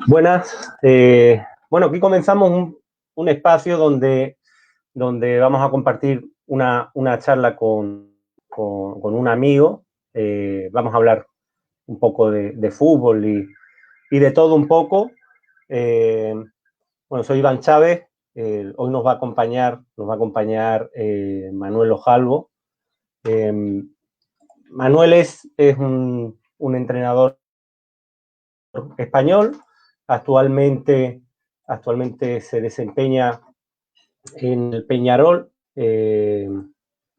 Buenas. Bueno, aquí comenzamos un espacio donde vamos a compartir una charla con un amigo. Vamos a hablar un poco de fútbol y de todo un poco. Bueno, soy Iván Chávez. Hoy nos va a acompañar Manuel Ojalvo. Manuel es un entrenador español. Actualmente se desempeña en el Peñarol.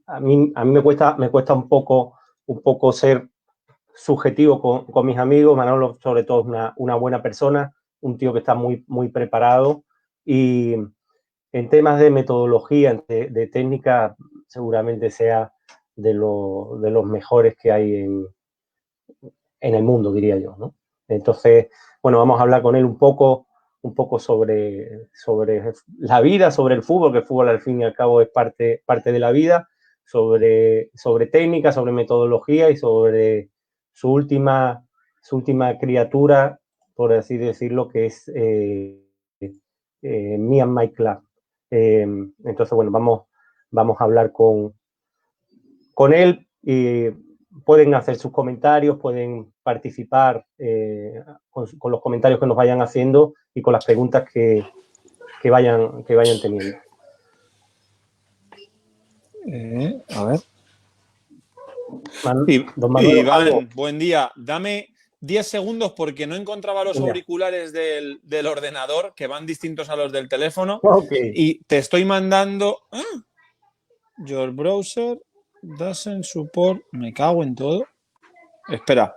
A mí me cuesta un poco ser subjetivo con mis amigos. Manolo, sobre todo, es una buena persona, un tío que está muy preparado, y en temas de metodología, de técnica, seguramente sea de los mejores que hay en el mundo, diría yo, ¿no? Entonces, bueno, vamos a hablar con él un poco sobre la vida, sobre el fútbol, que el fútbol al fin y al cabo es parte de la vida, sobre técnica, sobre metodología y sobre su última criatura, por así decirlo, que es Me and My Club. Entonces, bueno, vamos a hablar con él. Y pueden hacer sus comentarios, pueden participar con los comentarios que nos vayan haciendo y con las preguntas que vayan teniendo. A ver. Don Manuel, Iván, buen día. Dame 10 segundos porque no encontraba los auriculares del ordenador, que van distintos a los del teléfono. Okay. Y te estoy mandando... Your browser doesn't support... Me cago en todo. Espera,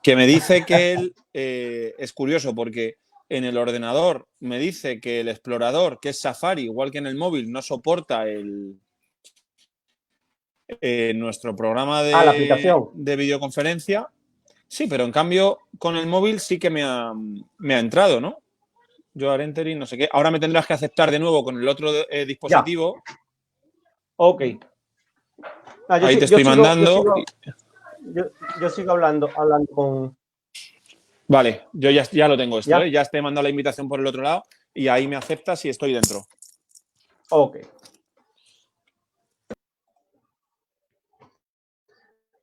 que me dice que él... es curioso porque en el ordenador me dice que el explorador, que es Safari, igual que en el móvil, no soporta nuestro programa la aplicación de videoconferencia. Sí, pero en cambio con el móvil sí que me ha entrado, ¿no? Yo al entering, no sé qué. Ahora me tendrás que aceptar de nuevo con el otro dispositivo. Ya. Ok. Ahí te estoy mandando. Yo sigo hablando con... Vale, yo ya lo tengo esto, ¿Ya? ¿eh? Ya te he mandado la invitación por el otro lado y ahí me aceptas y estoy dentro. Ok.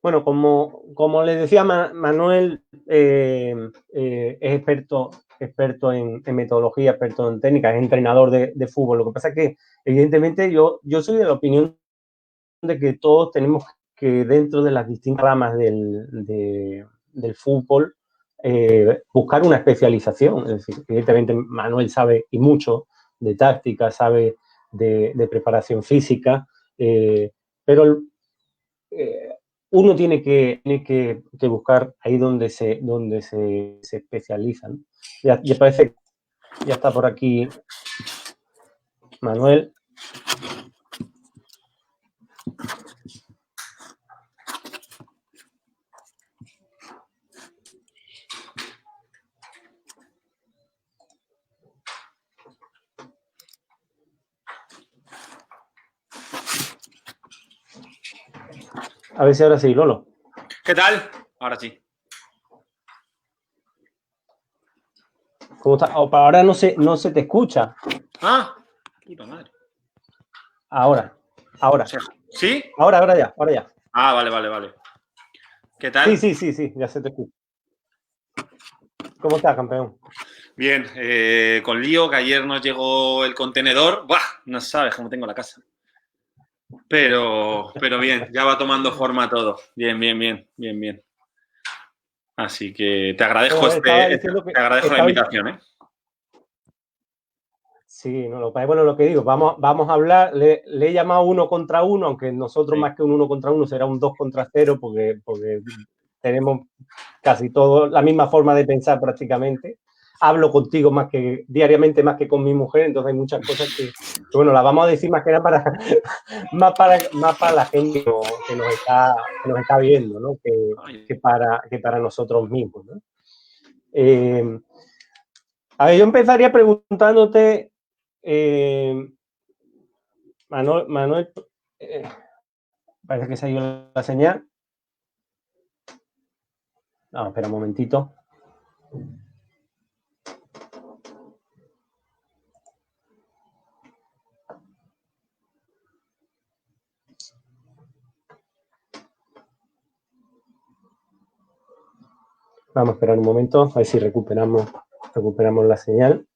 Bueno, como les decía, Manuel es experto en metodología, experto en técnica, es entrenador de fútbol. Lo que pasa es que, evidentemente, yo soy de la opinión de que todos tenemos que, dentro de las distintas ramas del fútbol, buscar una especialización. Es decir, evidentemente, Manuel sabe y mucho de táctica, sabe de preparación física, pero uno tiene que buscar ahí donde se especializa, ¿no? Ya parece, ya está por aquí Manuel. A ver si ahora sí, Lolo. ¿Qué tal? Ahora sí. ¿Cómo está? Ahora no se te escucha. Ah, puta madre. Ahora. ¿Sí? Ahora ya. Ah, vale. ¿Qué tal? Sí, ya se te escucha. ¿Cómo estás, campeón? Bien, con lío, que ayer nos llegó el contenedor. ¡Buah! No sabes cómo tengo la casa. Pero bien, ya va tomando forma todo. Bien. Así que te agradezco, te agradezco la invitación, ¿eh? Sí, no, bueno, lo que digo, vamos a hablar, le he llamado 1 contra 1, aunque nosotros sí, más que un 1 contra 1 será un 2 contra 0, porque tenemos casi todos la misma forma de pensar prácticamente. Hablo contigo diariamente más que con mi mujer, entonces hay muchas cosas que bueno, las vamos a decir más que nada más para la gente que nos está viendo, ¿no? Que para nosotros mismos, ¿no? A ver, yo empezaría preguntándote, Manuel, parece que se ha ido la señal. Vamos, espera un momentito. Vamos a esperar un momento, a ver si recuperamos la señal.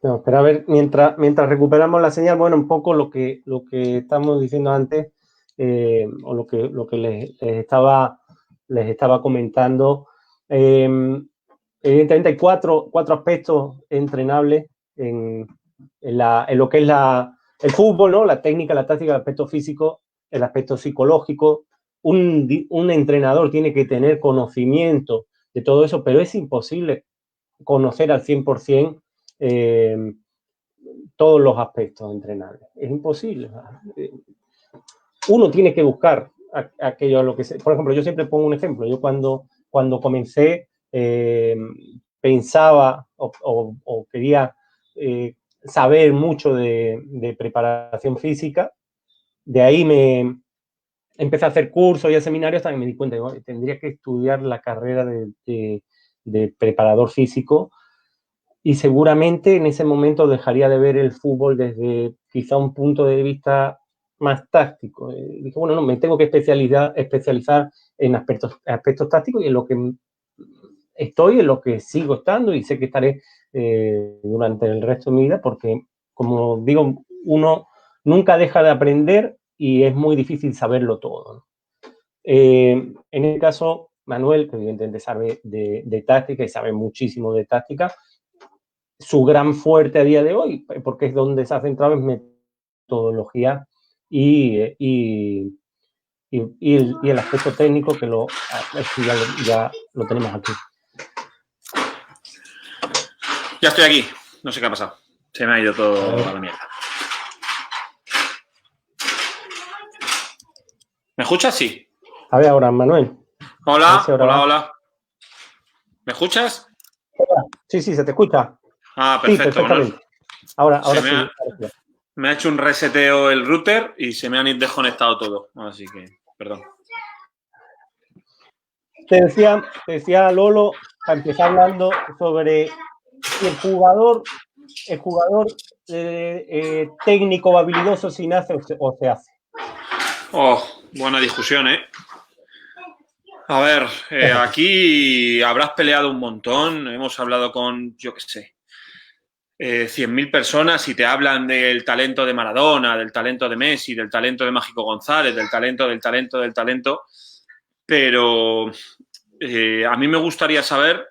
No, pero a ver, mientras recuperamos la señal, bueno, un poco lo que estamos diciendo antes, o lo que les estaba comentando. Evidentemente hay cuatro aspectos entrenables en lo que es el fútbol, ¿no? La técnica, la táctica, el aspecto físico, el aspecto psicológico. Un entrenador tiene que tener conocimiento de todo eso, pero es imposible conocer al 100% todos los aspectos entrenables. Es imposible. Uno tiene que buscar aquello a lo que se... Por ejemplo, yo siempre pongo un ejemplo. Yo cuando comencé pensaba o quería saber mucho de preparación física. De ahí me empecé a hacer cursos y a seminarios, también me di cuenta que tendría que estudiar la carrera de preparador físico, y seguramente en ese momento dejaría de ver el fútbol desde quizá un punto de vista más táctico. Dije, bueno, no, me tengo que especializar en aspectos tácticos, y en lo que estoy, en lo que sigo estando, y sé que estaré durante el resto de mi vida, porque, como digo, uno nunca deja de aprender y es muy difícil saberlo todo, ¿no? En el caso, Manuel, que evidentemente sabe de táctica y sabe muchísimo de táctica, su gran fuerte a día de hoy, porque es donde se ha centrado en metodología y el aspecto técnico, que ya lo tenemos aquí. Ya estoy aquí. No sé qué ha pasado. Se me ha ido todo a la mierda. ¿Me escuchas? Sí. A ver ahora, Manuel. Hola, hola. ¿Me escuchas? Hola. Sí, se te escucha. Ah, perfecto. Sí, perfectamente. Ahora sí. Me ha hecho un reseteo el router y se me han desconectado todo. Así que, perdón. Te decía Lolo, para empezar hablando sobre si el jugador técnico o habilidoso, si nace o se hace. Oh, buena discusión, ¿eh? A ver, aquí habrás peleado un montón. Hemos hablado con, yo qué sé, 100.000 personas y te hablan del talento de Maradona, del talento de Messi, del talento de Mágico González, del talento. Pero a mí me gustaría saber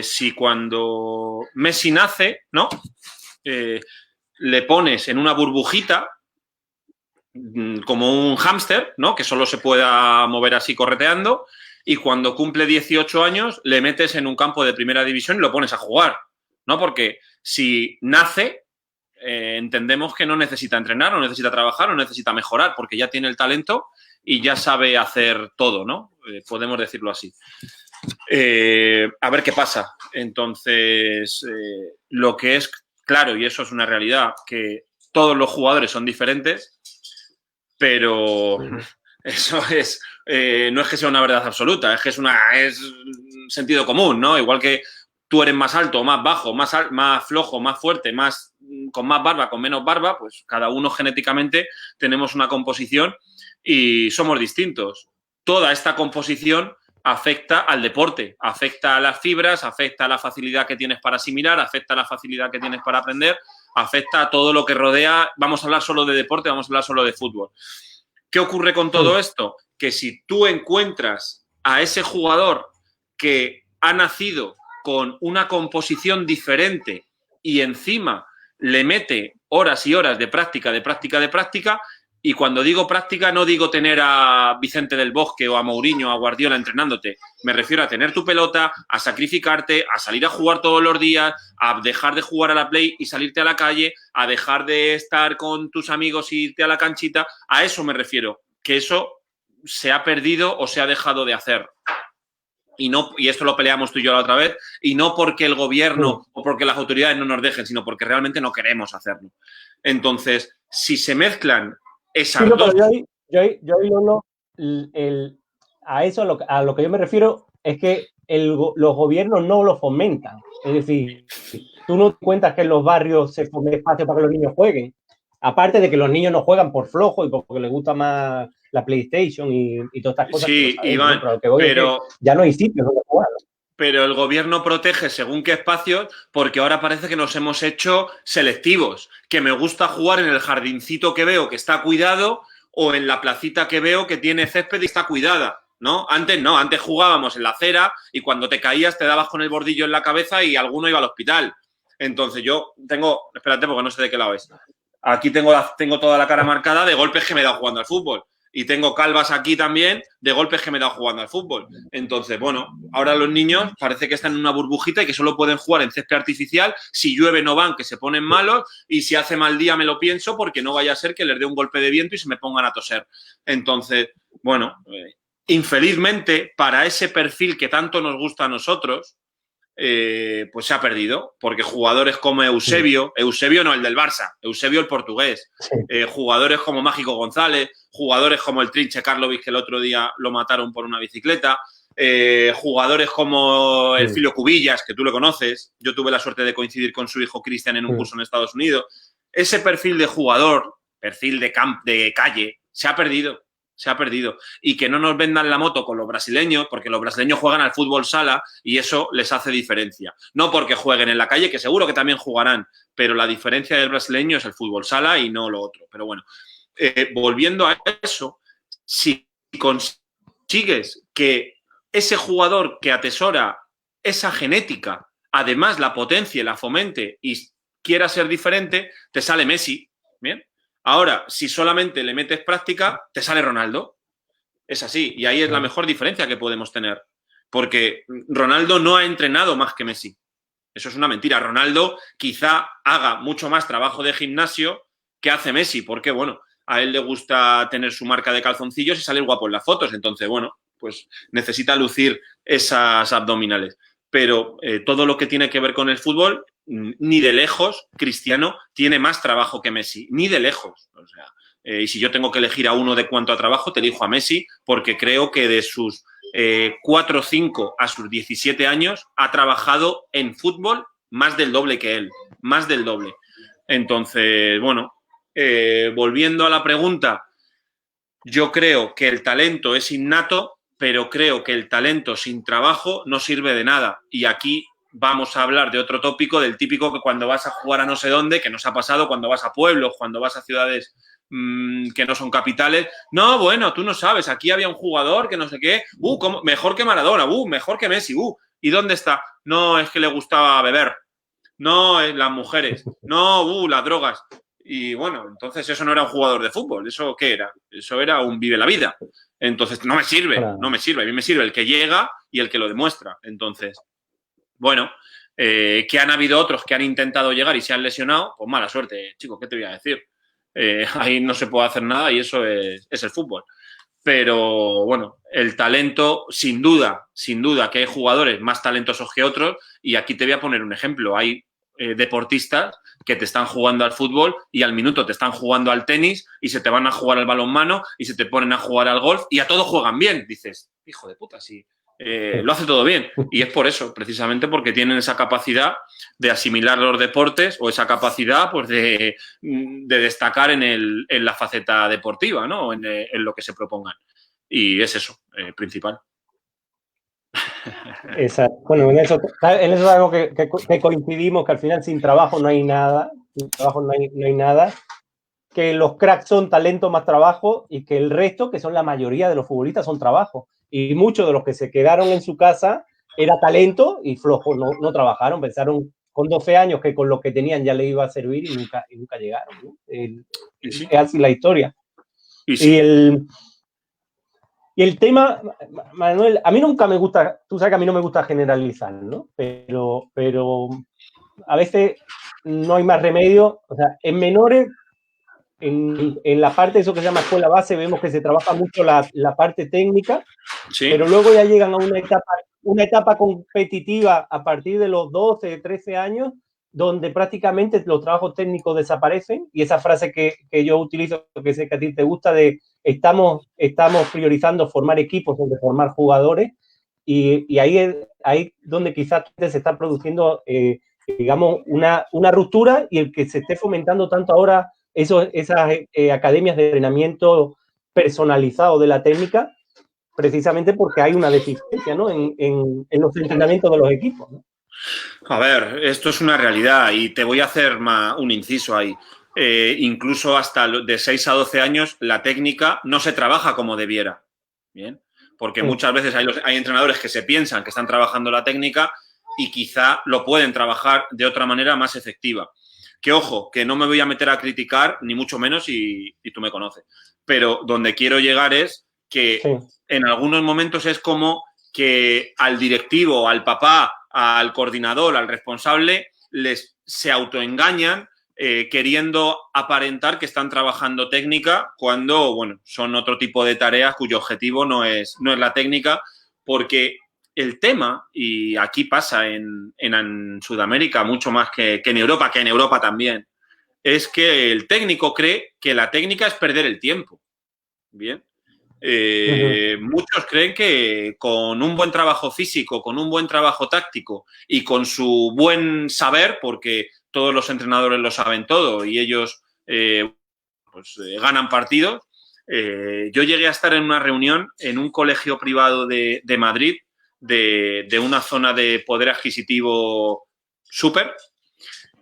si cuando Messi nace, ¿no? Le pones en una burbujita como un hámster, ¿no? Que solo se pueda mover así correteando, y cuando cumple 18 años le metes en un campo de primera división y lo pones a jugar, ¿no? Porque si nace, entendemos que no necesita entrenar, no necesita trabajar, no necesita mejorar, porque ya tiene el talento y ya sabe hacer todo, ¿no? Podemos decirlo así. A ver qué pasa. Entonces, lo que es claro, y eso es una realidad, que todos los jugadores son diferentes, pero eso es, no es que sea una verdad absoluta, es que es sentido común, ¿no? Igual que tú eres más alto, más bajo, más flojo, más fuerte, con más barba, con menos barba, pues cada uno genéticamente tenemos una composición y somos distintos. Toda esta composición afecta al deporte, afecta a las fibras, afecta a la facilidad que tienes para asimilar, afecta a la facilidad que tienes para aprender, afecta a todo lo que rodea. Vamos a hablar solo de deporte, vamos a hablar solo de fútbol. ¿Qué ocurre con todo esto? Que si tú encuentras a ese jugador que ha nacido con una composición diferente y encima le mete horas y horas de práctica, y cuando digo práctica no digo tener a Vicente del Bosque o a Mourinho o a Guardiola entrenándote, me refiero a tener tu pelota, a sacrificarte, a salir a jugar todos los días, a dejar de jugar a la Play y salirte a la calle, a dejar de estar con tus amigos e irte a la canchita. A eso me refiero, que eso se ha perdido o se ha dejado de hacer. y esto lo peleamos tú y yo la otra vez, y no porque el gobierno o porque las autoridades no nos dejen, sino porque realmente no queremos hacerlo. Entonces, si se mezclan esas dos... Pero yo ahí no, a eso a lo que yo me refiero es que los gobiernos no lo fomentan. Es decir, tú no te cuentas que en los barrios se pone espacio para que los niños jueguen. Aparte de que los niños no juegan por flojo y porque les gusta más la PlayStation y todas estas cosas. Sí, Iván, ¿no? Pero ya no hay sitios donde jugar. Pero el gobierno protege según qué espacios, porque ahora parece que nos hemos hecho selectivos. Que me gusta jugar en el jardincito que veo que está cuidado o en la placita que veo que tiene césped y está cuidada. ¿No? Antes jugábamos en la acera y cuando te caías te dabas con el bordillo en la cabeza y alguno iba al hospital. Entonces yo tengo, espérate porque no sé de qué lado es. Aquí tengo toda la cara marcada de golpes que me he dado jugando al fútbol. Y tengo calvas aquí también de golpes que me he dado jugando al fútbol. Entonces, bueno, ahora los niños parece que están en una burbujita y que solo pueden jugar en césped artificial. Si llueve no van, que se ponen malos. Y si hace mal día me lo pienso porque no vaya a ser que les dé un golpe de viento y se me pongan a toser. Entonces, bueno, infelizmente para ese perfil que tanto nos gusta a nosotros, pues se ha perdido, porque jugadores como Eusebio no el del Barça, Eusebio el portugués, jugadores como Mágico González, jugadores como el Trinche Karlovic, que el otro día lo mataron por una bicicleta, jugadores como el Filio Cubillas, que tú lo conoces, yo tuve la suerte de coincidir con su hijo Cristian en un curso en Estados Unidos. Ese perfil de jugador, perfil de calle, se ha perdido. Se ha perdido. Y que no nos vendan la moto con los brasileños, porque los brasileños juegan al fútbol sala y eso les hace diferencia. No porque jueguen en la calle, que seguro que también jugarán, pero la diferencia del brasileño es el fútbol sala y no lo otro. Pero bueno, volviendo a eso, si consigues que ese jugador que atesora esa genética, además la potencie, la fomente y quiera ser diferente, te sale Messi, ¿bien? Ahora, si solamente le metes práctica, te sale Ronaldo. Es así. Y ahí es la mejor diferencia que podemos tener. Porque Ronaldo no ha entrenado más que Messi. Eso es una mentira. Ronaldo quizá haga mucho más trabajo de gimnasio que hace Messi. Porque, bueno, a él le gusta tener su marca de calzoncillos y salir guapo en las fotos. Entonces, bueno, pues necesita lucir esas abdominales. Pero todo lo que tiene que ver con el fútbol, ni de lejos Cristiano tiene más trabajo que Messi, ni de lejos. O sea, y si yo tengo que elegir a uno de cuánto a trabajo, te elijo a Messi porque creo que de sus 4 o 5 a sus 17 años ha trabajado en fútbol más del doble que él, más del doble. Entonces, bueno, volviendo a la pregunta, yo creo que el talento es innato, pero creo que el talento sin trabajo no sirve de nada. Y aquí vamos a hablar de otro tópico, del típico que cuando vas a jugar a no sé dónde, que nos ha pasado cuando vas a pueblos, cuando vas a ciudades que no son capitales. No, bueno, tú no sabes, aquí había un jugador que no sé qué, mejor que Maradona, mejor que Messi, ¿y dónde está? No, es que le gustaba beber. No, las mujeres. No, las drogas. Y bueno, entonces eso no era un jugador de fútbol. ¿Eso qué era? Eso era un vive la vida. Entonces no me sirve, no me sirve. A mí me sirve el que llega y el que lo demuestra. Entonces, bueno, que han habido otros que han intentado llegar y se han lesionado, pues mala suerte, chico, ¿qué te voy a decir? Ahí no se puede hacer nada y eso es el fútbol. Pero bueno, el talento, sin duda que hay jugadores más talentosos que otros y aquí te voy a poner un ejemplo. Hay deportistas que te están jugando al fútbol y al minuto te están jugando al tenis y se te van a jugar al balonmano y se te ponen a jugar al golf y a todos juegan bien. Dices, hijo de puta, sí, lo hace todo bien. Y es por eso, precisamente porque tienen esa capacidad de asimilar los deportes o esa capacidad pues, de destacar en la faceta deportiva, ¿no? En lo que se propongan. Y es eso, principal. Exacto. Bueno, en eso es algo que coincidimos, que al final sin trabajo no hay nada, sin trabajo no hay nada, que los cracks son talento más trabajo y que el resto, que son la mayoría de los futbolistas, son trabajo. Y muchos de los que se quedaron en su casa era talento y flojo, no trabajaron, pensaron con 12 años que con lo que tenían ya le iba a servir y nunca llegaron, ¿no? Es así la historia. Y el tema, Manuel, a mí nunca me gusta, tú sabes que a mí no me gusta generalizar, ¿no? Pero a veces no hay más remedio. O sea, en menores en la parte de eso que se llama escuela base, vemos que se trabaja mucho la parte técnica, Sí. pero luego ya llegan a una etapa competitiva a partir de los 12, 13 años, donde prácticamente los trabajos técnicos desaparecen, y esa frase que yo utilizo, que sé que a ti te gusta, de estamos priorizando formar equipos donde formar jugadores, y ahí es donde quizás se está produciendo, digamos, una ruptura, y el que se esté fomentando tanto ahora esas academias de entrenamiento personalizado de la técnica, precisamente porque hay una deficiencia, ¿no?, en los entrenamientos de los equipos, ¿no? A ver, esto es una realidad y te voy a hacer un inciso ahí. Incluso hasta de 6 a 12 años la técnica no se trabaja como debiera. Bien, porque muchas veces hay entrenadores que se piensan que están trabajando la técnica y quizá lo pueden trabajar de otra manera más efectiva. Que ojo, que no me voy a meter a criticar, ni mucho menos, y tú me conoces. Pero donde quiero llegar es que en algunos momentos es como que al directivo, al papá, al coordinador, al responsable, se autoengañan queriendo aparentar que están trabajando técnica cuando, bueno, son otro tipo de tareas cuyo objetivo no es la técnica, porque el tema, y aquí pasa en Sudamérica mucho más que en Europa también, es que el técnico cree que la técnica es perder el tiempo. Bien. Muchos creen que con un buen trabajo físico, con un buen trabajo táctico y con su buen saber, porque todos los entrenadores lo saben todo y ellos ganan partidos. Yo llegué a estar en una reunión en un colegio privado de Madrid, de una zona de poder adquisitivo súper,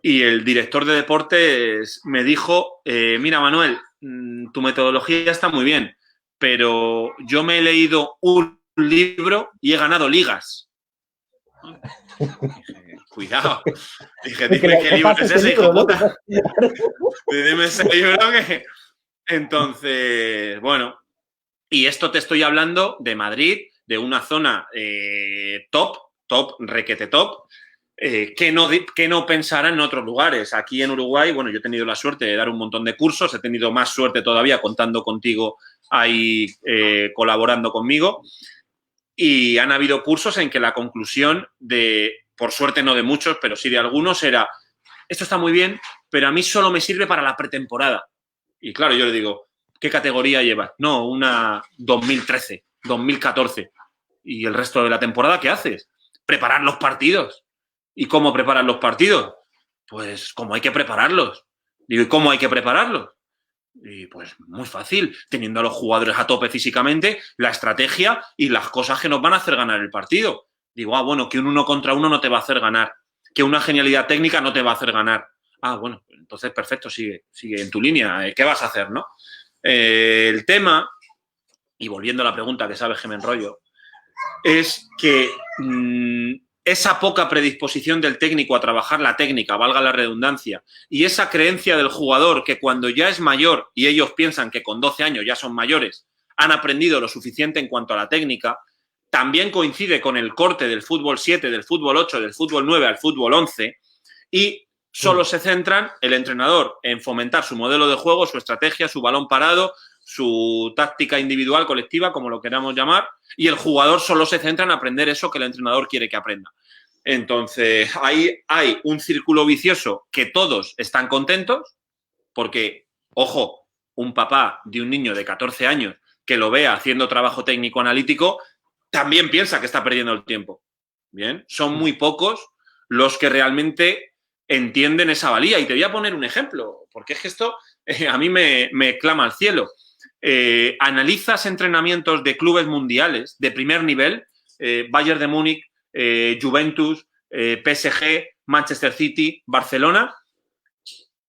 y el director de deportes me dijo, mira, Manuel, tu metodología está muy bien, pero yo me he leído un libro y he ganado ligas. Dije, cuidado. Dije, dime qué libro es ese, hijo puta. Dime ese libro que... Entonces, bueno, y esto te estoy hablando de Madrid, de una zona top, requete top, que no pensara en otros lugares. Aquí en Uruguay, bueno, yo he tenido la suerte de dar un montón de cursos, he tenido más suerte todavía contando contigo ahí colaborando conmigo, y han habido cursos en que la conclusión por suerte no de muchos, pero sí de algunos, era, esto está muy bien, pero a mí solo me sirve para la pretemporada. Y claro, yo le digo, ¿qué categoría llevas? No, una 2013, 2014. ¿Y el resto de la temporada qué haces? Preparar los partidos. ¿Y cómo preparan los partidos? Pues como hay que prepararlos. Digo, ¿y cómo hay que prepararlos? Y pues muy fácil, teniendo a los jugadores a tope físicamente, la estrategia y las cosas que nos van a hacer ganar el partido. Digo, bueno, que un 1 contra 1 no te va a hacer ganar, que una genialidad técnica no te va a hacer ganar. Bueno, entonces perfecto, sigue en tu línea, ¿qué vas a hacer, no? El tema, y volviendo a la pregunta, que sabes que me enrollo, es que esa poca predisposición del técnico a trabajar la técnica, valga la redundancia, y esa creencia del jugador que cuando ya es mayor, y ellos piensan que con 12 años ya son mayores, han aprendido lo suficiente en cuanto a la técnica, también coincide con el corte del fútbol 7, del fútbol 8, del fútbol 9 al fútbol 11, y solo se centran el entrenador en fomentar su modelo de juego, su estrategia, su balón parado, su táctica individual, colectiva, como lo queramos llamar, y el jugador solo se centra en aprender eso que el entrenador quiere que aprenda. Entonces, ahí hay un círculo vicioso que todos están contentos porque, ojo, un papá de un niño de 14 años que lo vea haciendo trabajo técnico analítico también piensa que está perdiendo el tiempo. Bien, son muy pocos los que realmente entienden esa valía. Y te voy a poner un ejemplo, porque es que esto a mí me clama al cielo. Analizas entrenamientos de clubes mundiales de primer nivel, Bayern de Múnich, Juventus, PSG, Manchester City, Barcelona,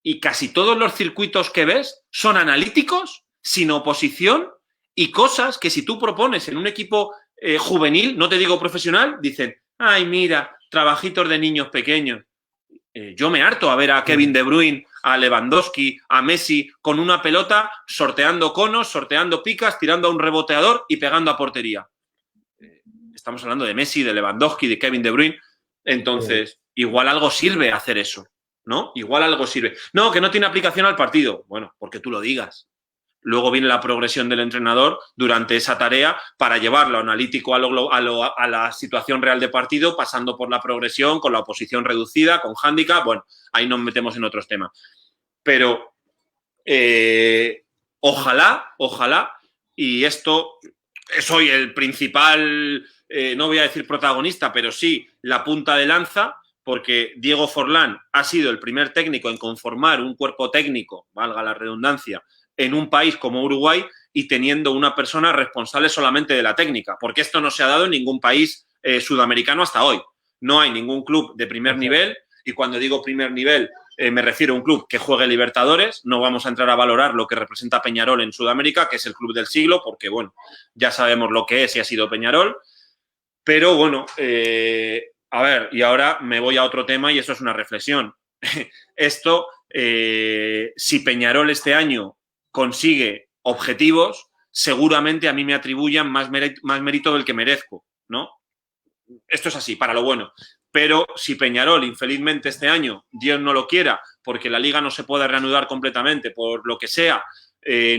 y casi todos los circuitos que ves son analíticos, sin oposición, y cosas que si tú propones en un equipo juvenil, no te digo profesional, dicen, ay, mira, trabajitos de niños pequeños. Yo me harto a ver a Kevin De Bruyne, a Lewandowski, a Messi con una pelota sorteando conos, sorteando picas, tirando a un reboteador y pegando a portería. Estamos hablando de Messi, de Lewandowski, de Kevin De Bruyne. Entonces, igual algo sirve hacer eso. ¿no? Igual algo sirve. No, que no tiene aplicación al partido. Bueno, porque tú lo digas. Luego viene la progresión del entrenador durante esa tarea para llevarlo analítico a la situación real de partido, pasando por la progresión, con la oposición reducida, con hándicap. Bueno, ahí nos metemos en otros temas. Pero ojalá, y esto soy el principal, no voy a decir protagonista, pero sí la punta de lanza, porque Diego Forlán ha sido el primer técnico en conformar un cuerpo técnico, valga la redundancia, en un país como Uruguay y teniendo una persona responsable solamente de la técnica, porque esto no se ha dado en ningún país sudamericano hasta hoy. No hay ningún club de primer nivel, y cuando digo primer nivel me refiero a un club que juegue Libertadores. No vamos a entrar a valorar lo que representa Peñarol en Sudamérica, que es el club del siglo, porque, bueno, ya sabemos lo que es y ha sido Peñarol. Pero, bueno, a ver, y ahora me voy a otro tema y esto es una reflexión. Esto, si Peñarol este año consigue objetivos, seguramente a mí me atribuyan más mérito del que merezco, ¿no? Esto es así, para lo bueno. Pero si Peñarol, infelizmente, este año, Dios no lo quiera, porque la Liga no se puede reanudar completamente, por lo que sea,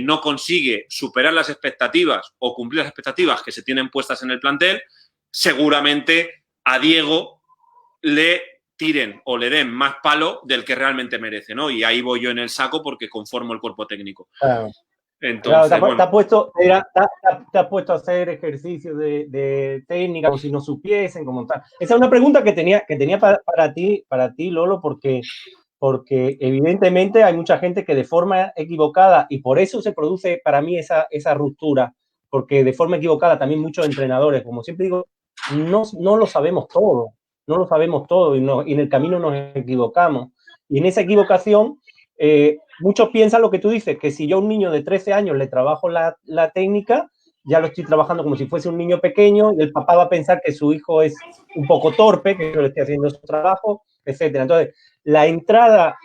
no consigue superar las expectativas o cumplir las expectativas que se tienen puestas en el plantel, seguramente a Diego le tiren o le den más palo del que realmente merece, ¿no? Y ahí voy yo en el saco porque conformo el cuerpo técnico. Claro. Entonces, claro, bueno. te has puesto a hacer ejercicios de técnica como si no supiesen, como tal. Esa es una pregunta que tenía para ti, Lolo, porque evidentemente hay mucha gente que de forma equivocada, y por eso se produce para mí esa ruptura, porque de forma equivocada también muchos entrenadores, como siempre digo, no lo sabemos todo, y en el camino nos equivocamos. Y en esa equivocación, muchos piensan lo que tú dices, que si yo a un niño de 13 años le trabajo la técnica, ya lo estoy trabajando como si fuese un niño pequeño, y el papá va a pensar que su hijo es un poco torpe, que no le esté haciendo su trabajo, etcétera. Entonces, la entrada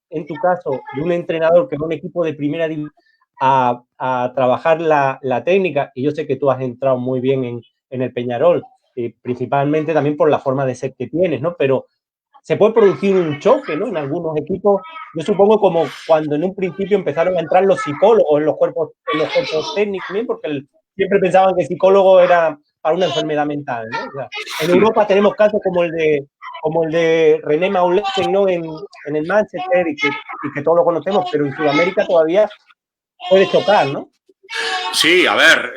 en tu caso de un entrenador que va a un equipo de primera división a trabajar la técnica, y yo sé que tú has entrado muy bien en el Peñarol, principalmente también por la forma de ser que tienes, ¿no? Pero se puede producir un choque, ¿no? En algunos equipos, yo supongo como cuando en un principio empezaron a entrar los psicólogos en los cuerpos técnicos, ¿bien? Porque siempre pensaban que psicólogo era para una enfermedad mental, ¿no? O sea, en Europa tenemos casos como el de René Maulessen, ¿no? En el Manchester, y que todos lo conocemos, pero en Sudamérica todavía puede chocar, ¿no? Sí, a ver,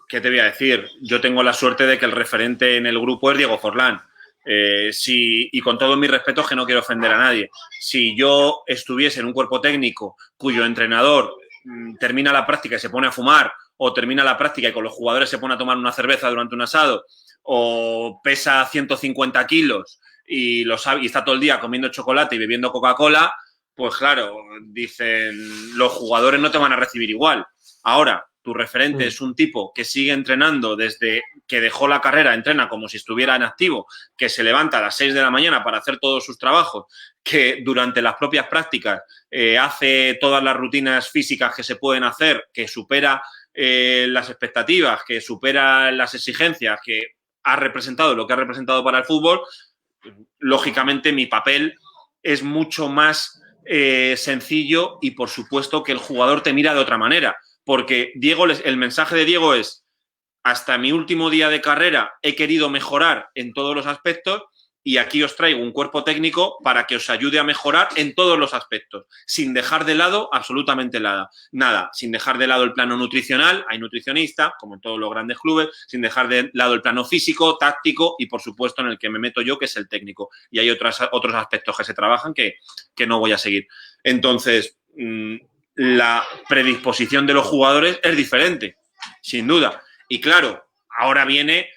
¿qué te voy a decir? Yo tengo la suerte de que el referente en el grupo es Diego Forlán. Y con todos mis respetos, que no quiero ofender a nadie, si yo estuviese en un cuerpo técnico cuyo entrenador termina la práctica y se pone a fumar, o termina la práctica y con los jugadores se pone a tomar una cerveza durante un asado, o pesa 150 kilos y está todo el día comiendo chocolate y bebiendo Coca-Cola, pues claro, dicen, los jugadores no te van a recibir igual. Ahora, tu referente es un tipo que sigue entrenando desde que dejó la carrera, entrena como si estuviera en activo, que se levanta a las 6 de la mañana para hacer todos sus trabajos, que durante las propias prácticas hace todas las rutinas físicas que se pueden hacer, que supera las expectativas, que supera las exigencias, que ha representado lo que ha representado para el fútbol. Lógicamente mi papel es mucho más sencillo, y por supuesto que el jugador te mira de otra manera. Porque el mensaje de Diego es: hasta mi último día de carrera he querido mejorar en todos los aspectos, y aquí os traigo un cuerpo técnico para que os ayude a mejorar en todos los aspectos, sin dejar de lado absolutamente nada, sin dejar de lado el plano nutricional, hay nutricionista, como en todos los grandes clubes, sin dejar de lado el plano físico, táctico, y por supuesto en el que me meto yo, que es el técnico. Y hay otros aspectos que se trabajan que no voy a seguir. Entonces, la predisposición de los jugadores es diferente, sin duda. Y claro, ahora viene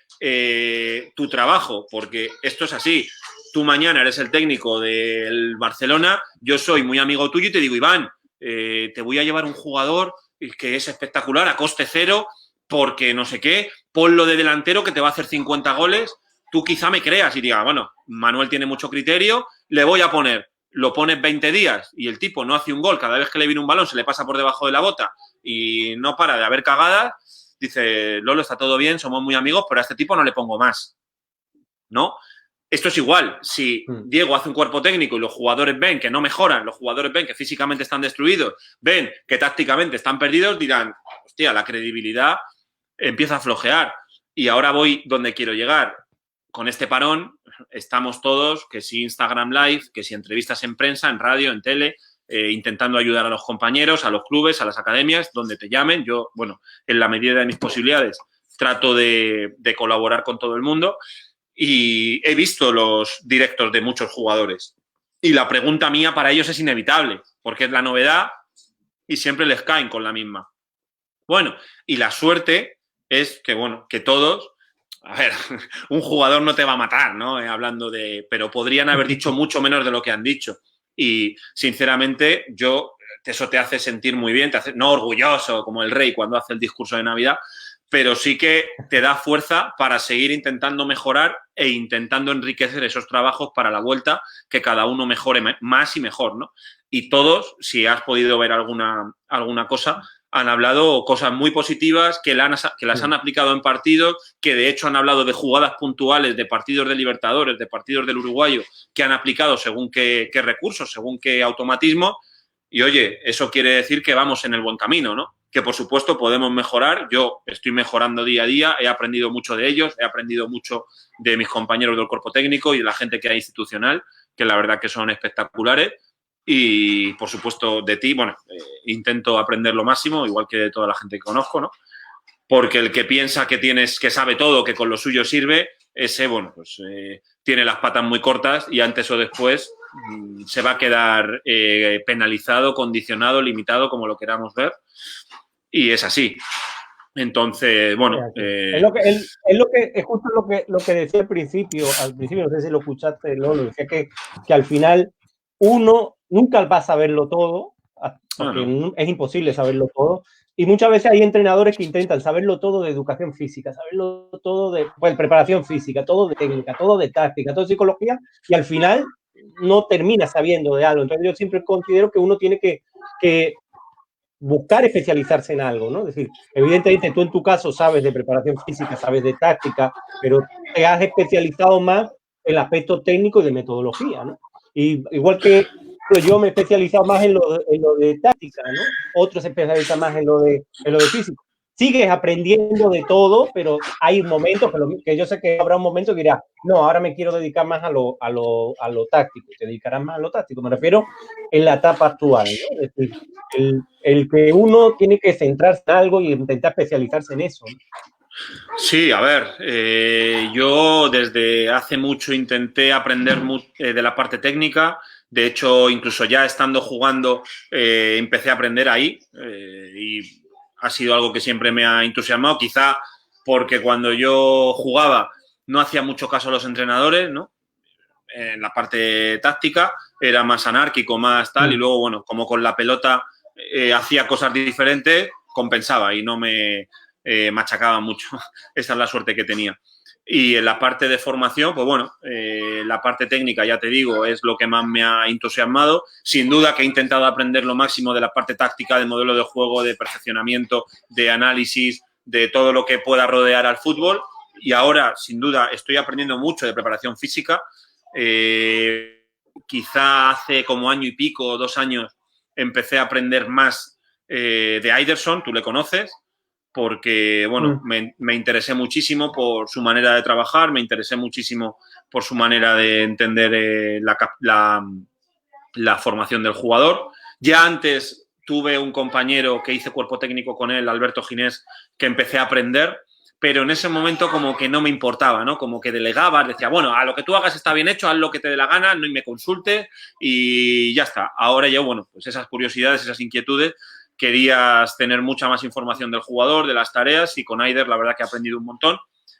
tu trabajo, porque esto es así. Tú mañana eres el técnico del Barcelona, yo soy muy amigo tuyo y te digo: Iván, te voy a llevar un jugador que es espectacular a coste cero, porque no sé qué, ponlo de delantero que te va a hacer 50 goles. Tú quizá me creas y digas: bueno, Manuel tiene mucho criterio, le voy a poner. Lo pones 20 días y el tipo no hace un gol, cada vez que le viene un balón se le pasa por debajo de la bota y no para de haber cagadas. Dice: Lolo, está todo bien, somos muy amigos, pero a este tipo no le pongo más, ¿no? Esto es igual. Si Diego hace un cuerpo técnico y los jugadores ven que no mejoran, los jugadores ven que físicamente están destruidos, ven que tácticamente están perdidos, dirán, hostia, la credibilidad empieza a flojear. Y ahora voy donde quiero llegar. Con este parón estamos todos, que si Instagram Live, que si entrevistas en prensa, en radio, en tele, intentando ayudar a los compañeros, a los clubes, a las academias, donde te llamen. Yo, bueno, en la medida de mis posibilidades, trato de colaborar con todo el mundo. Y he visto los directos de muchos jugadores. Y la pregunta mía para ellos es inevitable, porque es la novedad y siempre les caen con la misma. Bueno, y la suerte es que, bueno, que todos... A ver, un jugador no te va a matar, ¿no? Hablando de... Pero podrían haber dicho mucho menos de lo que han dicho. Y, sinceramente, eso te hace sentir muy bien, te hace, no orgulloso como el rey cuando hace el discurso de Navidad, pero sí que te da fuerza para seguir intentando mejorar e intentando enriquecer esos trabajos para la vuelta, que cada uno mejore más y mejor, ¿no? Y todos, si has podido ver alguna cosa, han hablado cosas muy positivas, que las han aplicado en partidos, que de hecho han hablado de jugadas puntuales, de partidos de Libertadores, de partidos del Uruguayo, que han aplicado según qué recursos, según qué automatismo. Y, oye, eso quiere decir que vamos en el buen camino, ¿no? Que, por supuesto, podemos mejorar. Yo estoy mejorando día a día, he aprendido mucho de ellos, he aprendido mucho de mis compañeros del cuerpo técnico y de la gente que hay institucional, que la verdad que son espectaculares. Y, por supuesto, de ti, bueno, intento aprender lo máximo, igual que de toda la gente que conozco, ¿no? Porque el que piensa que sabe todo, que con lo suyo sirve, ese, bueno, pues tiene las patas muy cortas y antes o después se va a quedar penalizado, condicionado, limitado, como lo queramos ver. Y es así. Entonces, bueno... Es justo lo que decía al principio, no sé si lo escuchaste, Lolo, decía que al final uno nunca va a saberlo todo, porque es imposible saberlo todo, y muchas veces hay entrenadores que intentan saberlo todo de educación física, saberlo todo de preparación física, todo de técnica, todo de táctica, todo de psicología, y al final no termina sabiendo de algo. Entonces yo siempre considero que uno tiene que buscar especializarse en algo, ¿no? Es decir, evidentemente tú en tu caso sabes de preparación física, sabes de táctica, pero te has especializado más en el aspecto técnico y de metodología, ¿no? Y igual que yo me he especializado más en lo de táctica, ¿no? Otros se especializan más en lo de físico. Sigues aprendiendo de todo, pero hay momentos que yo sé que habrá un momento que dirás, no, ahora me quiero dedicar más a lo táctico. Te dedicarás más a lo táctico. Me refiero en la etapa actual, ¿no? Es decir, el que uno tiene que centrarse en algo y intentar especializarse en eso, ¿no? Sí, a ver, yo desde hace mucho intenté aprender de la parte técnica. De hecho, incluso ya estando jugando, empecé a aprender ahí y ha sido algo que siempre me ha entusiasmado. Quizá porque cuando yo jugaba no hacía mucho caso a los entrenadores, ¿no? En la parte táctica era más anárquico, más tal, y luego, bueno, como con la pelota hacía cosas diferentes, compensaba y no me machacaba mucho. Esa es la suerte que tenía. Y en la parte de formación, pues bueno, la parte técnica, ya te digo, es lo que más me ha entusiasmado. Sin duda que he intentado aprender lo máximo de la parte táctica, de modelo de juego, de perfeccionamiento, de análisis, de todo lo que pueda rodear al fútbol. Y ahora, sin duda, estoy aprendiendo mucho de preparación física. Quizá hace como año y pico, 2 años, empecé a aprender más de Iderson, tú le conoces, porque, bueno, me interesé muchísimo por su manera de trabajar, me interesé muchísimo por su manera de entender la formación del jugador. Ya antes tuve un compañero que hice cuerpo técnico con él, Alberto Ginés, que empecé a aprender, pero en ese momento como que no me importaba, ¿no? Como que delegaba, decía, bueno, a lo que tú hagas está bien hecho, haz lo que te dé la gana, no me consulte y ya está. Ahora yo, bueno, pues esas curiosidades, esas inquietudes, querías tener mucha más información del jugador, de las tareas, y con Aider la verdad que he aprendido un montón.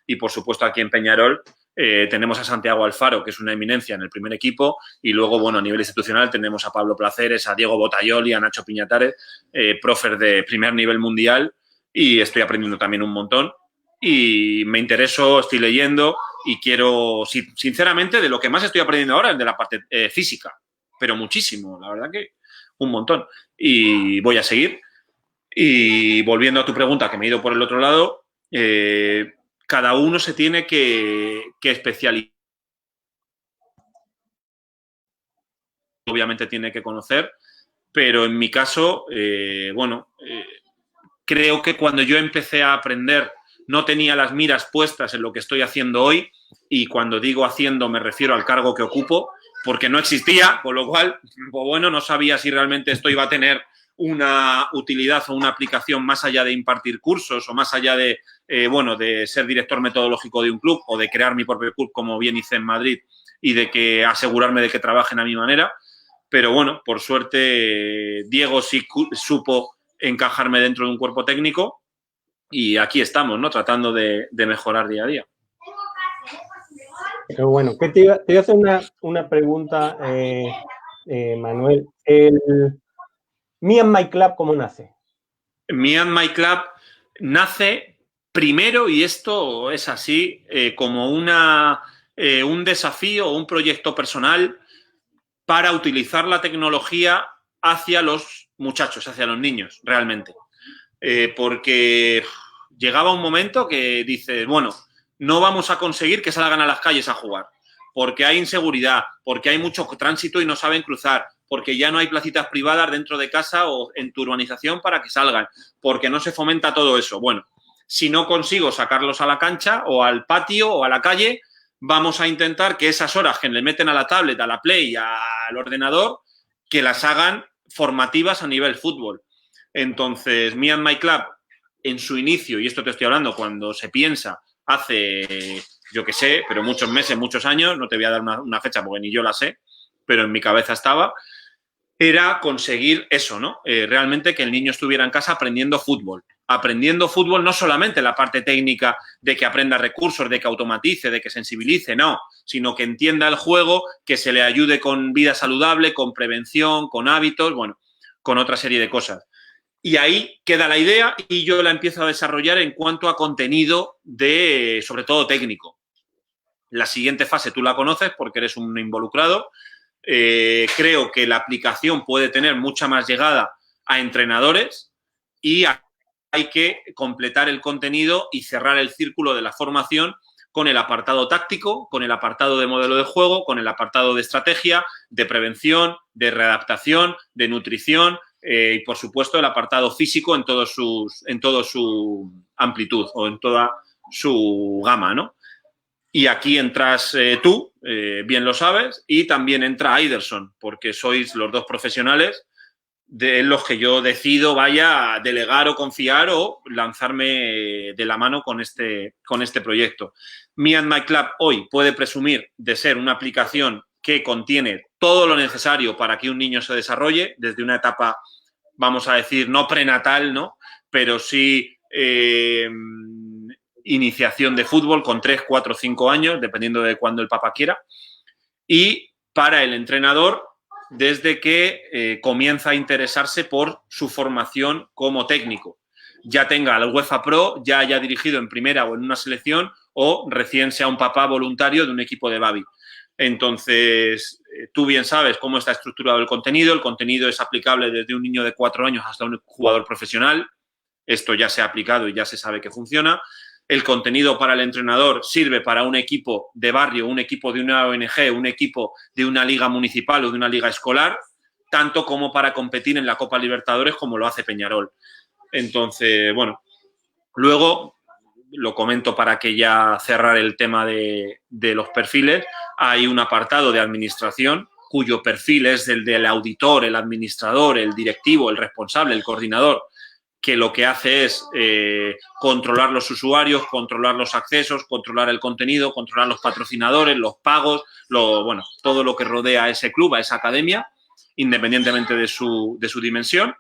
Y, por supuesto, aquí en Peñarol tenemos a Santiago Alfaro, que es una eminencia en el primer equipo, y luego, bueno, a nivel institucional tenemos a Pablo Placeres, a Diego Botayoli, a Nacho Piñatares, prófer de primer nivel mundial, y estoy aprendiendo también un montón. Y me intereso, estoy leyendo y quiero, sinceramente, de lo que más estoy aprendiendo ahora es de la parte física, pero muchísimo, la verdad que un montón. Y voy a seguir. Y volviendo a tu pregunta, que me he ido por el otro lado, cada uno se tiene que especializar obviamente tiene que conocer, pero en mi caso, creo que cuando yo empecé a aprender no tenía las miras puestas en lo que estoy haciendo hoy, y cuando digo haciendo me refiero al cargo que ocupo, porque no existía, con lo cual, pues bueno, no sabía si realmente esto iba a tener una utilidad o una aplicación más allá de impartir cursos o más allá de, de ser director metodológico de un club o de crear mi propio club, como bien hice en Madrid, y de que asegurarme de que trabajen a mi manera. Pero bueno, por suerte, Diego sí supo encajarme dentro de un cuerpo técnico y aquí estamos, ¿no? Tratando de mejorar día a día. Pero bueno, te iba a hacer una pregunta, Manuel. Me and My Club, ¿cómo nace? Me and My Club nace primero, y esto es así, como un desafío o un proyecto personal para utilizar la tecnología hacia los muchachos, hacia los niños, realmente. Porque llegaba un momento que dices, bueno, no vamos a conseguir que salgan a las calles a jugar, porque hay inseguridad, porque hay mucho tránsito y no saben cruzar, porque ya no hay placitas privadas dentro de casa o en tu urbanización para que salgan, porque no se fomenta todo eso. Bueno, si no consigo sacarlos a la cancha o al patio o a la calle, vamos a intentar que esas horas que le meten a la tablet, a la Play, al ordenador, que las hagan formativas a nivel fútbol. Entonces, Me and My Club, en su inicio, y esto te estoy hablando cuando se piensa hace, yo qué sé, pero muchos meses, muchos años, no te voy a dar una fecha porque ni yo la sé, pero en mi cabeza estaba, era conseguir eso, ¿no? Realmente que el niño estuviera en casa aprendiendo fútbol no solamente la parte técnica de que aprenda recursos, de que automatice, de que sensibilice, no, sino que entienda el juego, que se le ayude con vida saludable, con prevención, con hábitos, bueno, con otra serie de cosas. Y ahí queda la idea y yo la empiezo a desarrollar en cuanto a contenido sobre todo técnico. La siguiente fase tú la conoces porque eres un involucrado. Creo que la aplicación puede tener mucha más llegada a entrenadores y hay que completar el contenido y cerrar el círculo de la formación con el apartado táctico, con el apartado de modelo de juego, con el apartado de estrategia, de prevención, de readaptación, de nutrición y, por supuesto, el apartado físico en toda su amplitud o en toda su gama, ¿no? Y aquí entras tú, bien lo sabes, y también entra Iderson, porque sois los dos profesionales de los que yo decido vaya a delegar o confiar o lanzarme de la mano con este proyecto. Me and My Club hoy puede presumir de ser una aplicación que contiene todo lo necesario para que un niño se desarrolle desde una etapa, vamos a decir, no prenatal, ¿no? Pero sí iniciación de fútbol con 3, 4, 5 años, dependiendo de cuándo el papá quiera. Y para el entrenador, desde que comienza a interesarse por su formación como técnico. Ya tenga el UEFA Pro, ya haya dirigido en primera o en una selección, o recién sea un papá voluntario de un equipo de Babi. Entonces, tú bien sabes cómo está estructurado el contenido. El contenido es aplicable desde un niño de 4 años hasta un jugador profesional. Esto ya se ha aplicado y ya se sabe que funciona. El contenido para el entrenador sirve para un equipo de barrio, un equipo de una ONG, un equipo de una liga municipal o de una liga escolar, tanto como para competir en la Copa Libertadores como lo hace Peñarol. Entonces, bueno, luego lo comento para que ya cerrar el tema de los perfiles. Hay un apartado de administración cuyo perfil es el del auditor, el administrador, el directivo, el responsable, el coordinador, que lo que hace es controlar los usuarios, controlar los accesos, controlar el contenido, controlar los patrocinadores, los pagos, todo lo que rodea a ese club, a esa academia, independientemente de su dimensión.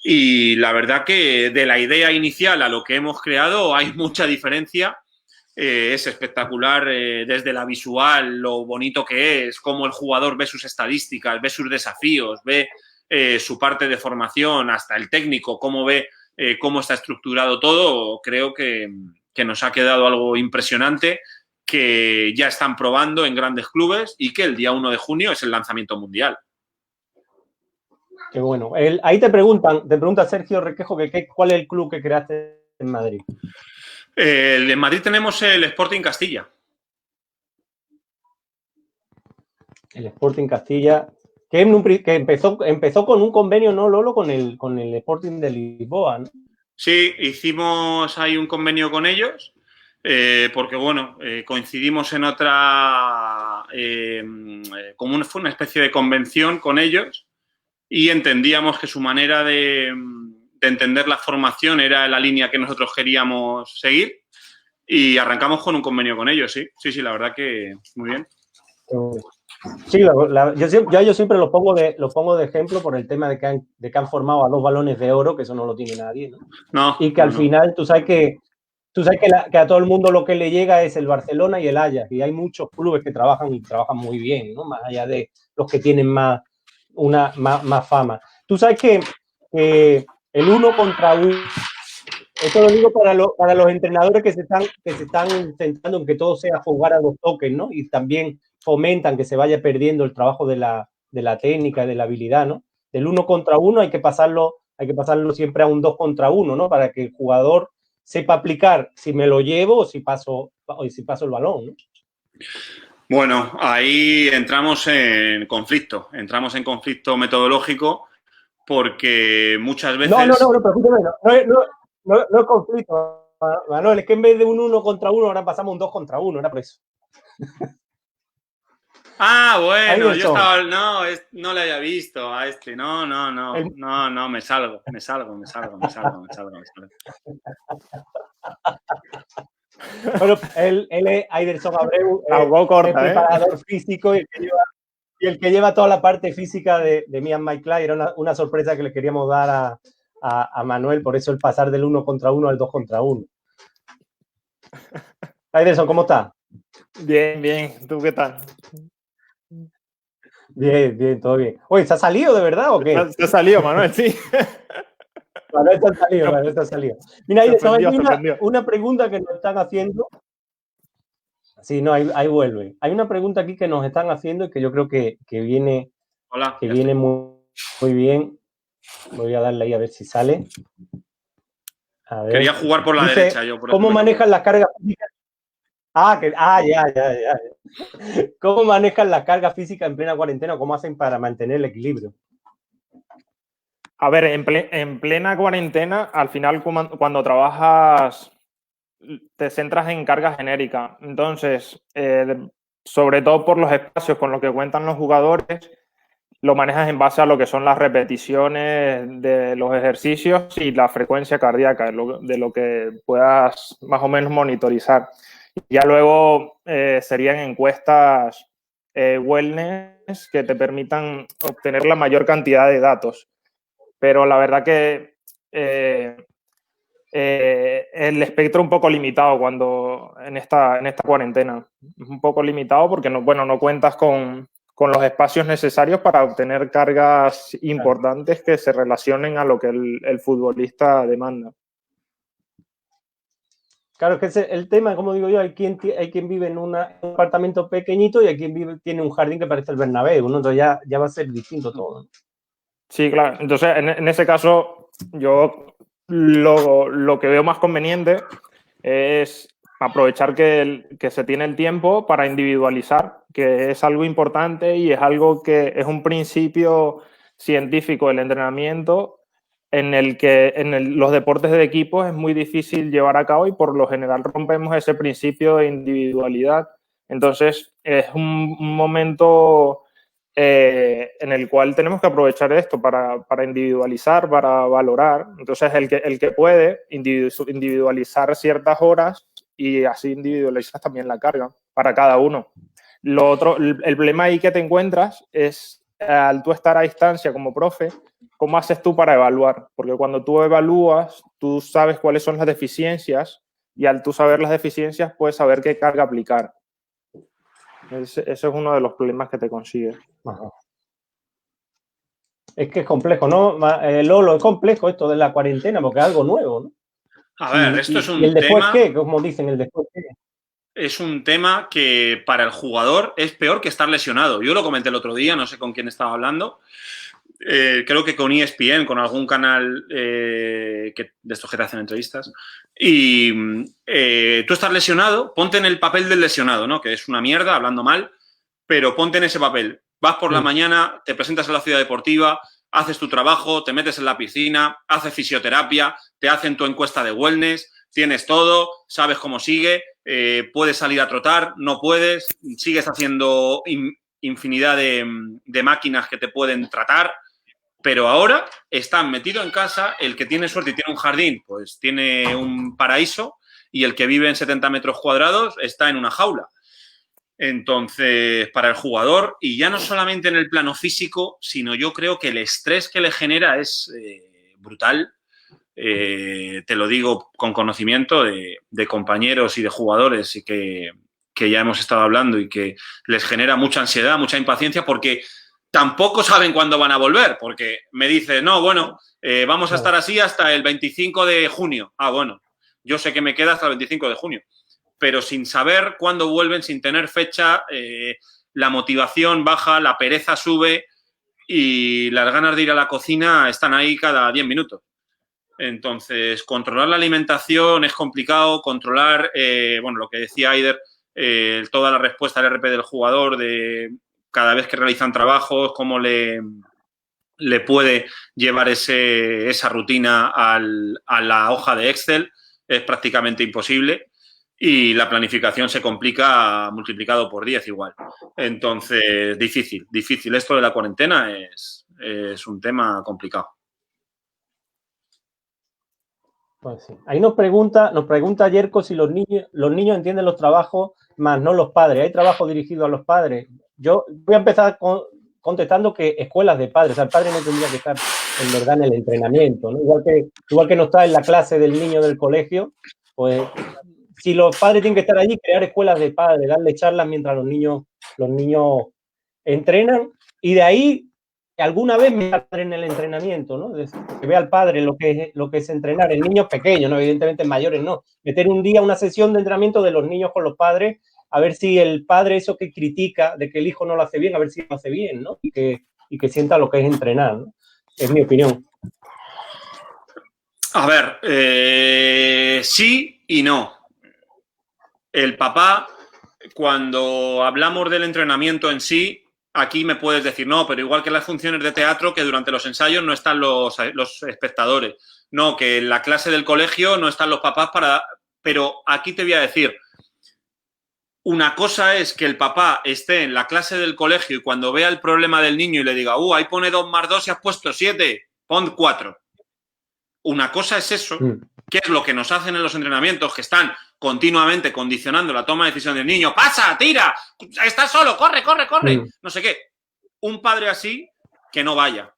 Y la verdad que de la idea inicial a lo que hemos creado hay mucha diferencia. Es espectacular desde la visual, lo bonito que es, cómo el jugador ve sus estadísticas, ve sus desafíos, ve su parte de formación, hasta el técnico, cómo ve cómo está estructurado todo. Creo que nos ha quedado algo impresionante, que ya están probando en grandes clubes y que el día 1 de junio es el lanzamiento mundial. Qué bueno. Ahí te pregunta Sergio Requejo cuál es el club que creaste en Madrid. En Madrid tenemos el Sporting Castilla. El Sporting Castilla. que empezó con un convenio, ¿no, Lolo? Con el Sporting de Lisboa, ¿no? Sí, hicimos ahí un convenio con ellos, porque, bueno, coincidimos en otra, como fue una especie de convención con ellos y entendíamos que su manera de entender la formación era la línea que nosotros queríamos seguir y arrancamos con un convenio con ellos, sí. Sí, la verdad que muy bien. Sí, yo siempre lo pongo de ejemplo por el tema de que han formado a 2 balones de oro, que eso no lo tiene nadie, ¿no? No, y que al final tú sabes que a todo el mundo lo que le llega es el Barcelona y el Ajax, y hay muchos clubes que trabajan muy bien, ¿no? Más allá de los que tienen más fama. Tú sabes que el 1 contra 1, esto lo digo para los entrenadores que se están centrando en que todo sea jugar a los toques, ¿no? Y también fomentan que se vaya perdiendo el trabajo de la técnica, de la habilidad, ¿no? Del 1 contra 1 hay que pasarlo siempre a un 2 contra 1, ¿no? Para que el jugador sepa aplicar si me lo llevo o si paso el balón, ¿no? Bueno, ahí entramos en conflicto metodológico porque muchas veces... No, es conflicto, Manuel, es que en vez de un 1 contra 1 ahora pasamos un 2 contra 1, era por eso. Ah, bueno, yo estaba... No, no le había visto a este. No, me salgo. Bueno, él es Aiderson Abreu, corta, el preparador físico y el que lleva toda la parte física de Me and My Clay. Era una sorpresa que le queríamos dar a Manuel, por eso el pasar del 1 contra 1 al 2 contra 1. Aiderson, ¿cómo estás? Bien. ¿Tú qué tal? Bien, todo bien. Oye, ¿se ha salido de verdad o qué? Se ha salido, Manuel, sí. Manuel está salido. Mira, Aiderson, hay una pregunta que nos están haciendo. Sí, no, ahí vuelve. Hay una pregunta aquí que nos están haciendo y que yo creo que viene, muy bien. Voy a darle ahí a ver si sale. A ver. Quería jugar por la derecha. Yo por ¿Cómo manejan las cargas físicas? Ya. ¿Cómo manejan las cargas físicas en plena cuarentena? ¿Cómo hacen para mantener el equilibrio? A ver, en plena cuarentena, al final cuando trabajas te centras en carga genérica. Entonces, sobre todo por los espacios con los que cuentan los jugadores, lo manejas en base a lo que son las repeticiones de los ejercicios y la frecuencia cardíaca, de lo que puedas más o menos monitorizar. Ya luego serían encuestas wellness que te permitan obtener la mayor cantidad de datos. Pero la verdad que el espectro un poco limitado cuando en esta cuarentena. Es un poco limitado porque no cuentas con los espacios necesarios para obtener cargas importantes que se relacionen a lo que el futbolista demanda. Claro, es que el tema, como digo yo, hay quien vive en un apartamento pequeñito y hay quien tiene un jardín que parece el Bernabéu, ¿no? Entonces ya va a ser distinto todo, ¿no? Sí, claro. Entonces, en ese caso, yo lo que veo más conveniente es aprovechar que se tiene el tiempo para individualizar, que es algo importante y es algo que es un principio científico del entrenamiento en el que los deportes de equipos es muy difícil llevar a cabo y por lo general rompemos ese principio de individualidad. Entonces, es un momento en el cual tenemos que aprovechar esto para individualizar, para valorar. Entonces, el que puede individualizar ciertas horas y así individualizas también la carga para cada uno. Lo otro, el problema ahí que te encuentras es al tú estar a distancia como profe, ¿cómo haces tú para evaluar? Porque cuando tú evalúas, tú sabes cuáles son las deficiencias y al tú saber las deficiencias puedes saber qué carga aplicar. Ese es uno de los problemas que te consigues. Ajá. Es que es complejo, ¿no? Lolo, es complejo esto de la cuarentena porque es algo nuevo, ¿no? A ver, esto es un tema... ¿Y el después qué? Como dicen, el después qué. Es un tema que para el jugador es peor que estar lesionado. Yo lo comenté el otro día, no sé con quién estaba hablando. Creo que con ESPN, con algún canal de estos que te hacen entrevistas. Y tú estás lesionado, ponte en el papel del lesionado, ¿no? Que es una mierda, hablando mal, pero ponte en ese papel. Vas por la mañana, te presentas en la ciudad deportiva, haces tu trabajo, te metes en la piscina, haces fisioterapia, te hacen tu encuesta de wellness, tienes todo, sabes cómo sigue, puedes salir a trotar, no puedes, sigues haciendo infinidad de máquinas que te pueden tratar, pero ahora están metido en casa, el que tiene suerte y tiene un jardín, pues tiene un paraíso, y el que vive en 70 metros cuadrados está en una jaula. Entonces, para el jugador, y ya no solamente en el plano físico, sino yo creo que el estrés que le genera es brutal. Te lo digo con conocimiento de compañeros y de jugadores y que ya hemos estado hablando, y que les genera mucha ansiedad, mucha impaciencia, porque tampoco saben cuándo van a volver, porque me dicen, no, bueno, vamos a estar así hasta el 25 de junio. Ah, bueno, yo sé que me queda hasta el 25 de junio. Pero sin saber cuándo vuelven, sin tener fecha, la motivación baja, la pereza sube y las ganas de ir a la cocina están ahí cada 10 minutos. Entonces, controlar la alimentación es complicado, controlar, bueno, lo que decía Aider, toda la respuesta al RP del jugador, de cada vez que realizan trabajos, cómo le puede llevar esa rutina a la hoja de Excel, es prácticamente imposible. Y la planificación se complica multiplicado por 10 igual. Entonces, difícil. Esto de la cuarentena es un tema complicado. Pues sí. Ahí nos pregunta Yerko si los niños entienden los trabajos, más no los padres. ¿Hay trabajo dirigido a los padres? Yo voy a empezar contestando que escuelas de padres, o sea, el padre no tendría que estar en verdad en el entrenamiento, ¿no? Igual que no está en la clase del niño del colegio, pues si los padres tienen que estar allí, crear escuelas de padres, darle charlas mientras los niños entrenan, y de ahí alguna vez me padre en el entrenamiento, ¿no? Que vea al padre lo que es entrenar en niños pequeños, ¿no? Evidentemente en mayores no. Meter un día una sesión de entrenamiento de los niños con los padres, a ver si el padre, eso que critica de que el hijo no lo hace bien, a ver si lo hace bien, ¿no? Y que sienta lo que es entrenar, ¿no? Es mi opinión. A ver, sí y no. El papá, cuando hablamos del entrenamiento en sí, aquí me puedes decir, no, pero igual que las funciones de teatro, que durante los ensayos no están los espectadores. No, que en la clase del colegio no están los papás para... Pero aquí te voy a decir, una cosa es que el papá esté en la clase del colegio y cuando vea el problema del niño y le diga, ahí pone 2 más 2 y has puesto 7, pon 4. Una cosa es eso, que es lo que nos hacen en los entrenamientos, que están continuamente condicionando la toma de decisión del niño. ¡Pasa, tira! ¡Estás solo! ¡Corre! No sé qué. Un padre así, que no vaya.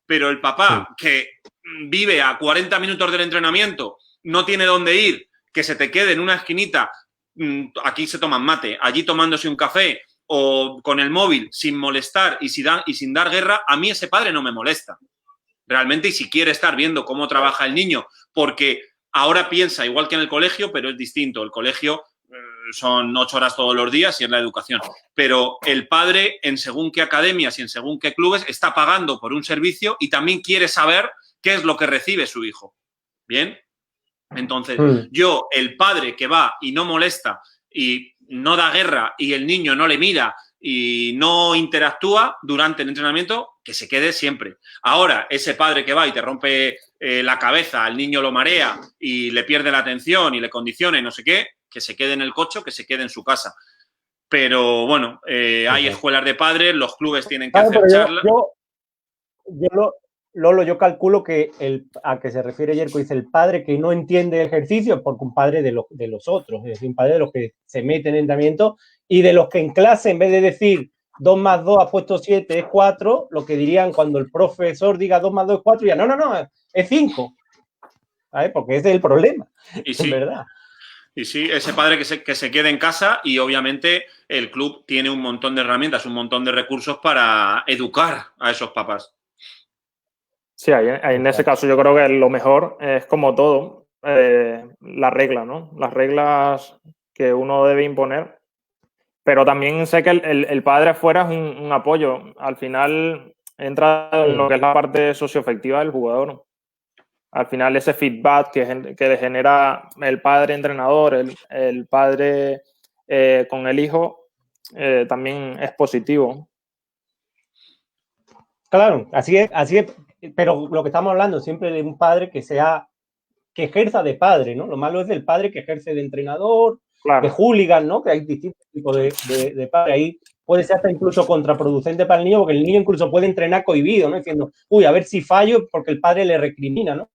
Pero el papá que vive a 40 minutos del entrenamiento, no tiene dónde ir, que se te quede en una esquinita, aquí se toman mate, allí tomándose un café o con el móvil sin molestar y sin dar guerra, a mí ese padre no me molesta. Realmente, y si quiere estar viendo cómo trabaja el niño, porque ahora piensa igual que en el colegio, pero es distinto. El colegio son 8 horas todos los días y es la educación. Pero el padre, en según qué academias y en según qué clubes, está pagando por un servicio y también quiere saber qué es lo que recibe su hijo. ¿Bien? Entonces, yo, el padre que va y no molesta y no da guerra y el niño no le mira y no interactúa durante el entrenamiento, que se quede siempre. Ahora, ese padre que va y te rompe la cabeza, al niño lo marea y le pierde la atención y le condiciona y no sé qué, que se quede en el coche, que se quede en su casa. Pero bueno, hay escuelas de padres, los clubes tienen que hacer charlas. Lolo, yo calculo que a que se refiere Yerko, dice el padre que no entiende el ejercicio, porque un padre de los otros, es decir, un padre de los que se mete en entrenamiento y de los que en clase, en vez de decir 2 más 2 ha puesto 7, es 4, lo que dirían cuando el profesor diga 2 más 2 es 4, ya no, es 5. ¿Sabes? Porque ese es el problema, y sí, es verdad. Y sí, ese padre que se quede en casa, y obviamente el club tiene un montón de herramientas, un montón de recursos para educar a esos papás. Sí, en ese caso yo creo que lo mejor es, como todo, la regla, ¿no? Las reglas que uno debe imponer. Pero también sé que el padre afuera es un apoyo. Al final entra en lo que es la parte socioafectiva del jugador. Al final ese feedback que genera el padre entrenador, el padre con el hijo, también es positivo. Claro, así es, pero lo que estamos hablando siempre de un padre que ejerza de padre, ¿no? Lo malo es del padre que ejerce de entrenador, Claro. de hooligan, ¿no? Que hay distintos tipos de padre ahí. Puede ser hasta incluso contraproducente para el niño, porque el niño incluso puede entrenar cohibido, ¿no? Diciendo, uy, a ver si fallo, porque el padre le recrimina, ¿no?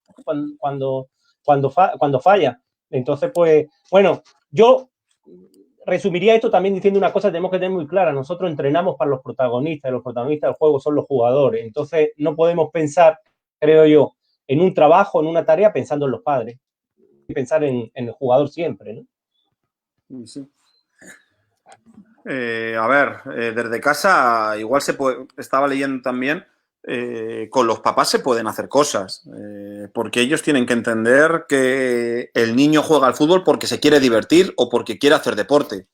Cuando falla. Entonces, pues, bueno, yo resumiría esto también diciendo una cosa que tenemos que tener muy clara. Nosotros entrenamos para los protagonistas, y los protagonistas del juego son los jugadores. Entonces, no podemos pensar, creo yo, en un trabajo, en una tarea, pensando en los padres. Pensar en el jugador siempre, ¿no? Sí. A ver, desde casa igual estaba leyendo también, con los papás se pueden hacer cosas, porque ellos tienen que entender que el niño juega al fútbol porque se quiere divertir o porque quiere hacer deporte.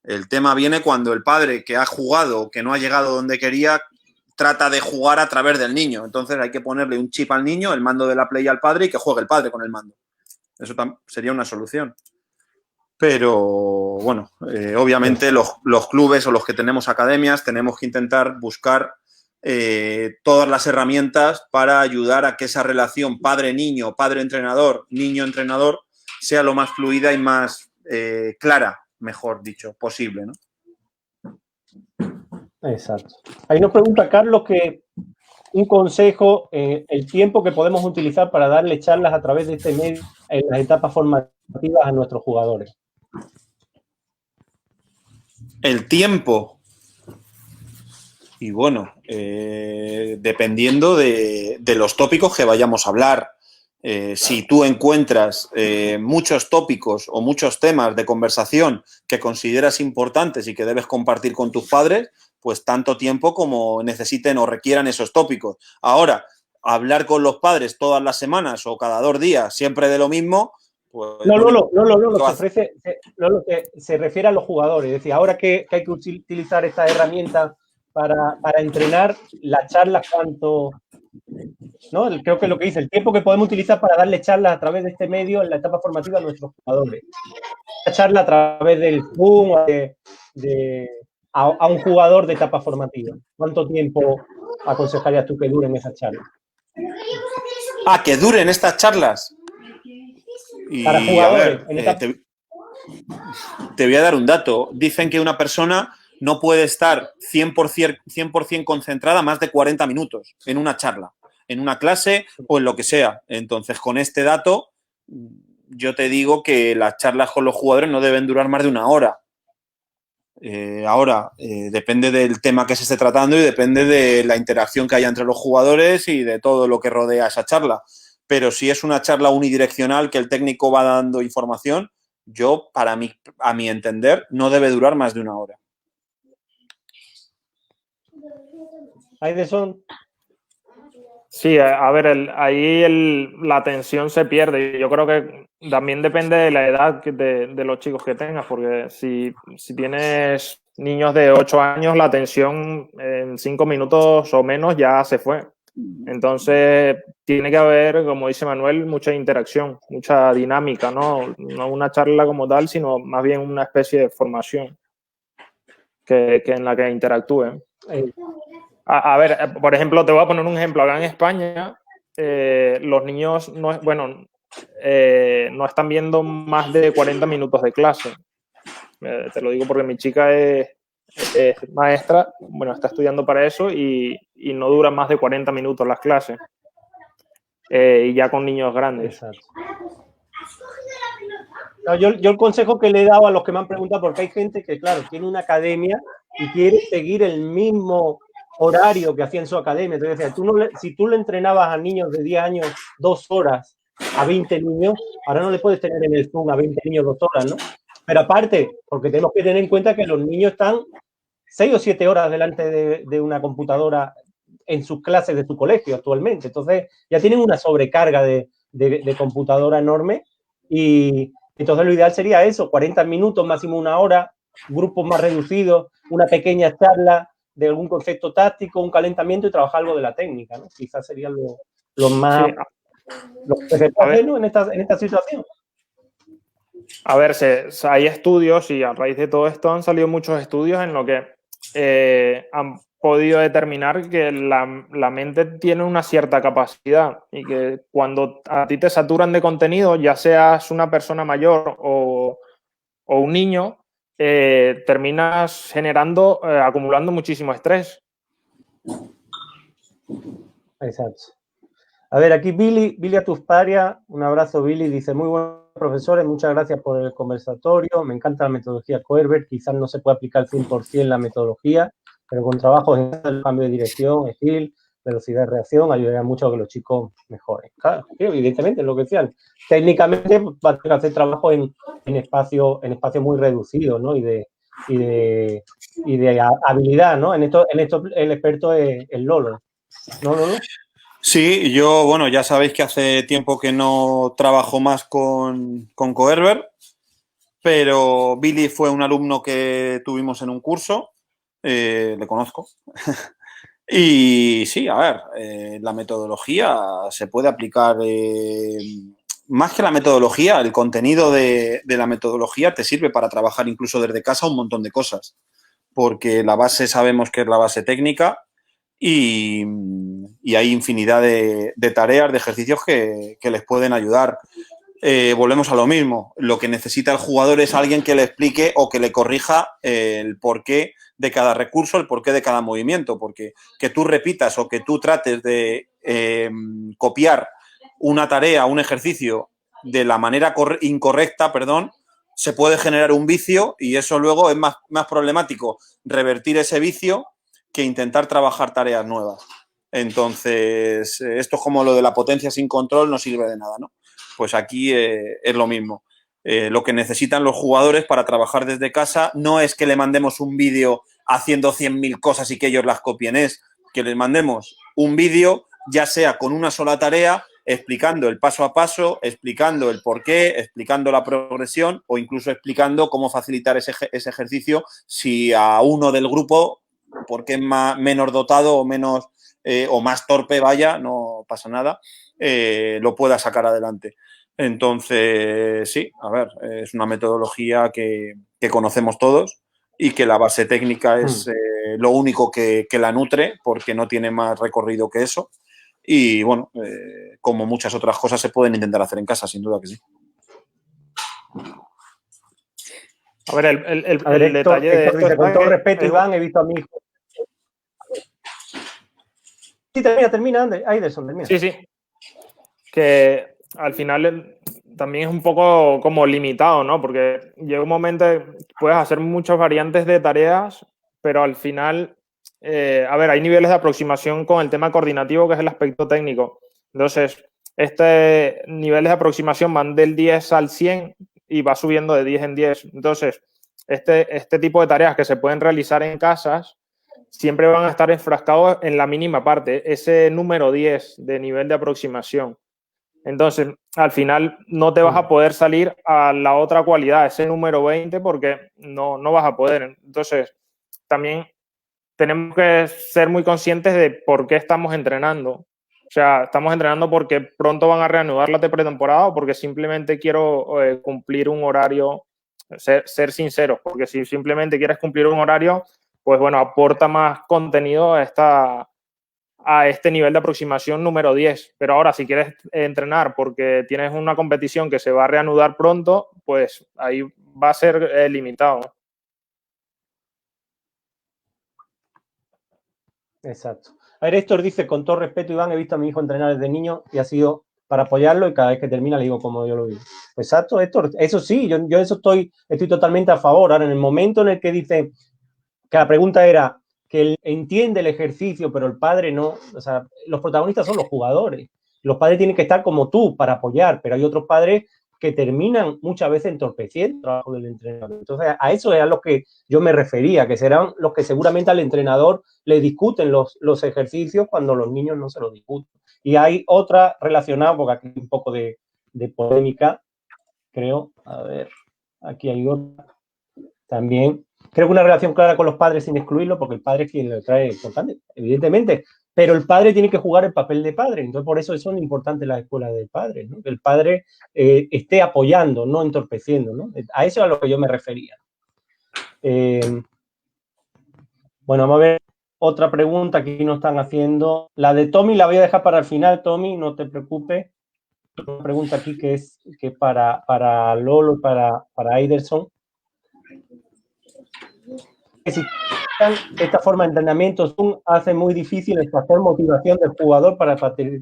El tema viene cuando el padre que ha jugado, que no ha llegado donde quería, trata de jugar a través del niño. Entonces hay que ponerle un chip al niño, el mando de la Play al padre y que juegue el padre con el mando. Eso sería una solución. Pero, bueno, obviamente los clubes o los que tenemos academias tenemos que intentar buscar todas las herramientas para ayudar a que esa relación padre-niño, padre-entrenador, niño-entrenador sea lo más fluida y más clara, mejor dicho, posible, ¿no? Exacto. Ahí nos pregunta Carlos que un consejo, el tiempo que podemos utilizar para darle charlas a través de este medio en las etapas formativas a nuestros jugadores. El tiempo. Y bueno, dependiendo de los tópicos que vayamos a hablar. Si tú encuentras muchos tópicos o muchos temas de conversación que consideras importantes y que debes compartir con tus padres, pues tanto tiempo como necesiten o requieran esos tópicos. Ahora, hablar con los padres todas las semanas o cada 2 días siempre de lo mismo, pues... Lolo, se refiere a los jugadores. Es decir, ahora que hay que utilizar esta herramienta para entrenar, las charlas, cuánto... ¿no? Creo que lo que dice, el tiempo que podemos utilizar para darle charlas a través de este medio en la etapa formativa a nuestros jugadores. Una charla a través del Zoom a un jugador de etapa formativa. ¿Cuánto tiempo aconsejarías tú que duren esas charlas? Ah, que duren estas charlas. Y, para jugadores. A ver, te voy a dar un dato. Dicen que una persona no puede estar 100% concentrada más de 40 minutos en una charla, en una clase o en lo que sea. Entonces, con este dato, yo te digo que las charlas con los jugadores no deben durar más de 1 hora. Ahora, depende del tema que se esté tratando y depende de la interacción que haya entre los jugadores y de todo lo que rodea esa charla. Pero si es una charla unidireccional que el técnico va dando información, a mi entender, no debe durar más de 1 hora. Aydeson. Sí, a ver, la tensión se pierde. Yo creo que también depende de la edad de los chicos que tengas, porque si tienes niños de 8 años, la tensión en 5 minutos o menos ya se fue. Entonces, tiene que haber, como dice Manuel, mucha interacción, mucha dinámica, ¿no? No una charla como tal, sino más bien una especie de formación que en la que interactúen. A ver, por ejemplo, te voy a poner un ejemplo. Acá en España, los niños no están viendo más de 40 minutos de clase. Te lo digo porque mi chica es maestra, bueno, está estudiando para eso y no duran más de 40 minutos las clases. Y ya con niños grandes. Exacto. No, yo el consejo que le he dado a los que me han preguntado, porque hay gente que, claro, tiene una academia y quiere seguir el mismo horario que hacía en su academia. Entonces, si tú le entrenabas a niños de 10 años 2 horas a 20 niños, ahora no le puedes tener en el Zoom a 20 niños 2 horas, ¿no? Pero aparte, porque tenemos que tener en cuenta que los niños están 6 o 7 horas delante de una computadora en sus clases de su colegio actualmente. Entonces, ya tienen una sobrecarga de computadora enorme y entonces lo ideal sería eso, 40 minutos, máximo 1 hora, grupos más reducidos, una pequeña charla de algún concepto táctico, un calentamiento y trabajar algo de la técnica, ¿no? Quizás sería lo más... Sí. Lo que se puede hacer, ¿no? en esta situación. A ver, hay estudios y a raíz de todo esto han salido muchos estudios en lo que podido determinar que la mente tiene una cierta capacidad y que cuando a ti te saturan de contenido, ya seas una persona mayor o un niño, terminas acumulando muchísimo estrés. Exacto. A ver, aquí Billy Atusparia, un abrazo Billy, dice, muy buenos profesores, muchas gracias por el conversatorio, me encanta la metodología Coerber, quizás no se puede aplicar al 100% la metodología, pero con trabajos en el cambio de dirección, agil, velocidad de reacción, ayudaría mucho a que los chicos mejoren. Claro, evidentemente, es lo que decían. Técnicamente va a tener que hacer trabajo en espacios muy reducidos, ¿no? Y de habilidad, ¿no? En esto el experto es el Lolo. ¿No, Lolo? Sí, yo, bueno, ya sabéis que hace tiempo que no trabajo más con Coerber, pero Billy fue un alumno que tuvimos en un curso, le conozco. Y sí, a ver, la metodología se puede aplicar, más que la metodología, el contenido de la metodología te sirve para trabajar incluso desde casa un montón de cosas, porque la base sabemos que es la base técnica y hay infinidad de tareas, de ejercicios que les pueden ayudar. Volvemos a lo mismo. Lo que necesita el jugador es alguien que le explique o que le corrija el porqué de cada recurso, el porqué de cada movimiento, porque que tú repitas o que tú trates de copiar una tarea, un ejercicio de la manera incorrecta, se puede generar un vicio y eso luego es más problemático revertir ese vicio que intentar trabajar tareas nuevas. Entonces, esto es como lo de la potencia sin control, no sirve de nada, ¿no? Pues aquí es lo mismo. Lo que necesitan los jugadores para trabajar desde casa no es que le mandemos un vídeo haciendo 100.000 cosas y que ellos las copien, es que les mandemos un vídeo, ya sea con una sola tarea, explicando el paso a paso, explicando el porqué, explicando la progresión o incluso explicando cómo facilitar ese ejercicio si a uno del grupo, porque es menos dotado o menos o más torpe, vaya, no pasa nada, lo pueda sacar adelante. Entonces, sí, a ver, es una metodología que conocemos todos y que la base técnica es lo único que la nutre porque no tiene más recorrido que eso. Y, bueno, como muchas otras cosas se pueden intentar hacer en casa, sin duda que sí. A ver, el detalle de esto dice, con todo respeto, es... Iván, he visto a mi hijo. Sí, termina, Aiderson, termina. Sí. Que al final también es un poco como limitado, ¿no? Porque llega un momento que puedes hacer muchas variantes de tareas, pero al final, a ver, hay niveles de aproximación con el tema coordinativo, que es el aspecto técnico. Entonces, este niveles de aproximación van del 10 al 100 y va subiendo de 10 en 10. Entonces, este tipo de tareas que se pueden realizar en casas siempre van a estar enfrascados en la mínima parte, ese número 10 de nivel de aproximación. Entonces, al final no te vas a poder salir a la otra cualidad, ese número 20, porque no vas a poder. Entonces, también tenemos que ser muy conscientes de por qué estamos entrenando. O sea, estamos entrenando porque pronto van a reanudar la pretemporada o porque simplemente quiero cumplir un horario, ser sinceros, porque si simplemente quieres cumplir un horario, pues bueno, aporta más contenido a este nivel de aproximación número 10. Pero ahora, si quieres entrenar porque tienes una competición que se va a reanudar pronto, pues ahí va a ser limitado. Exacto. A ver, Héctor dice, con todo respeto, Iván, he visto a mi hijo entrenar desde niño y ha sido para apoyarlo y cada vez que termina le digo como yo lo vi. Exacto, Héctor. Eso sí, yo eso estoy totalmente a favor. Ahora, en el momento en el que dice que la pregunta era que él entiende el ejercicio, pero el padre no, o sea, los protagonistas son los jugadores. Los padres tienen que estar como tú para apoyar, pero hay otros padres que terminan muchas veces entorpeciendo el trabajo del entrenador. Entonces, a eso es a lo que yo me refería, que serán los que seguramente al entrenador le discuten los ejercicios cuando los niños no se los discuten. Y hay otra relacionada, porque aquí hay un poco de polémica, creo. A ver, aquí hay otra también. Creo que una relación clara con los padres sin excluirlo, porque el padre es quien lo trae importante, evidentemente, pero el padre tiene que jugar el papel de padre, entonces por eso son importantes las escuelas del padre, ¿no? Que el padre esté apoyando, no entorpeciendo, ¿no? A eso es a lo que yo me refería. Bueno, vamos a ver otra pregunta que nos están haciendo. La de Tommy la voy a dejar para el final, Tommy, no te preocupes. Una pregunta aquí que es para Lolo y para Aiderson. Si esta forma de entrenamiento hace muy difícil establecer motivación del jugador para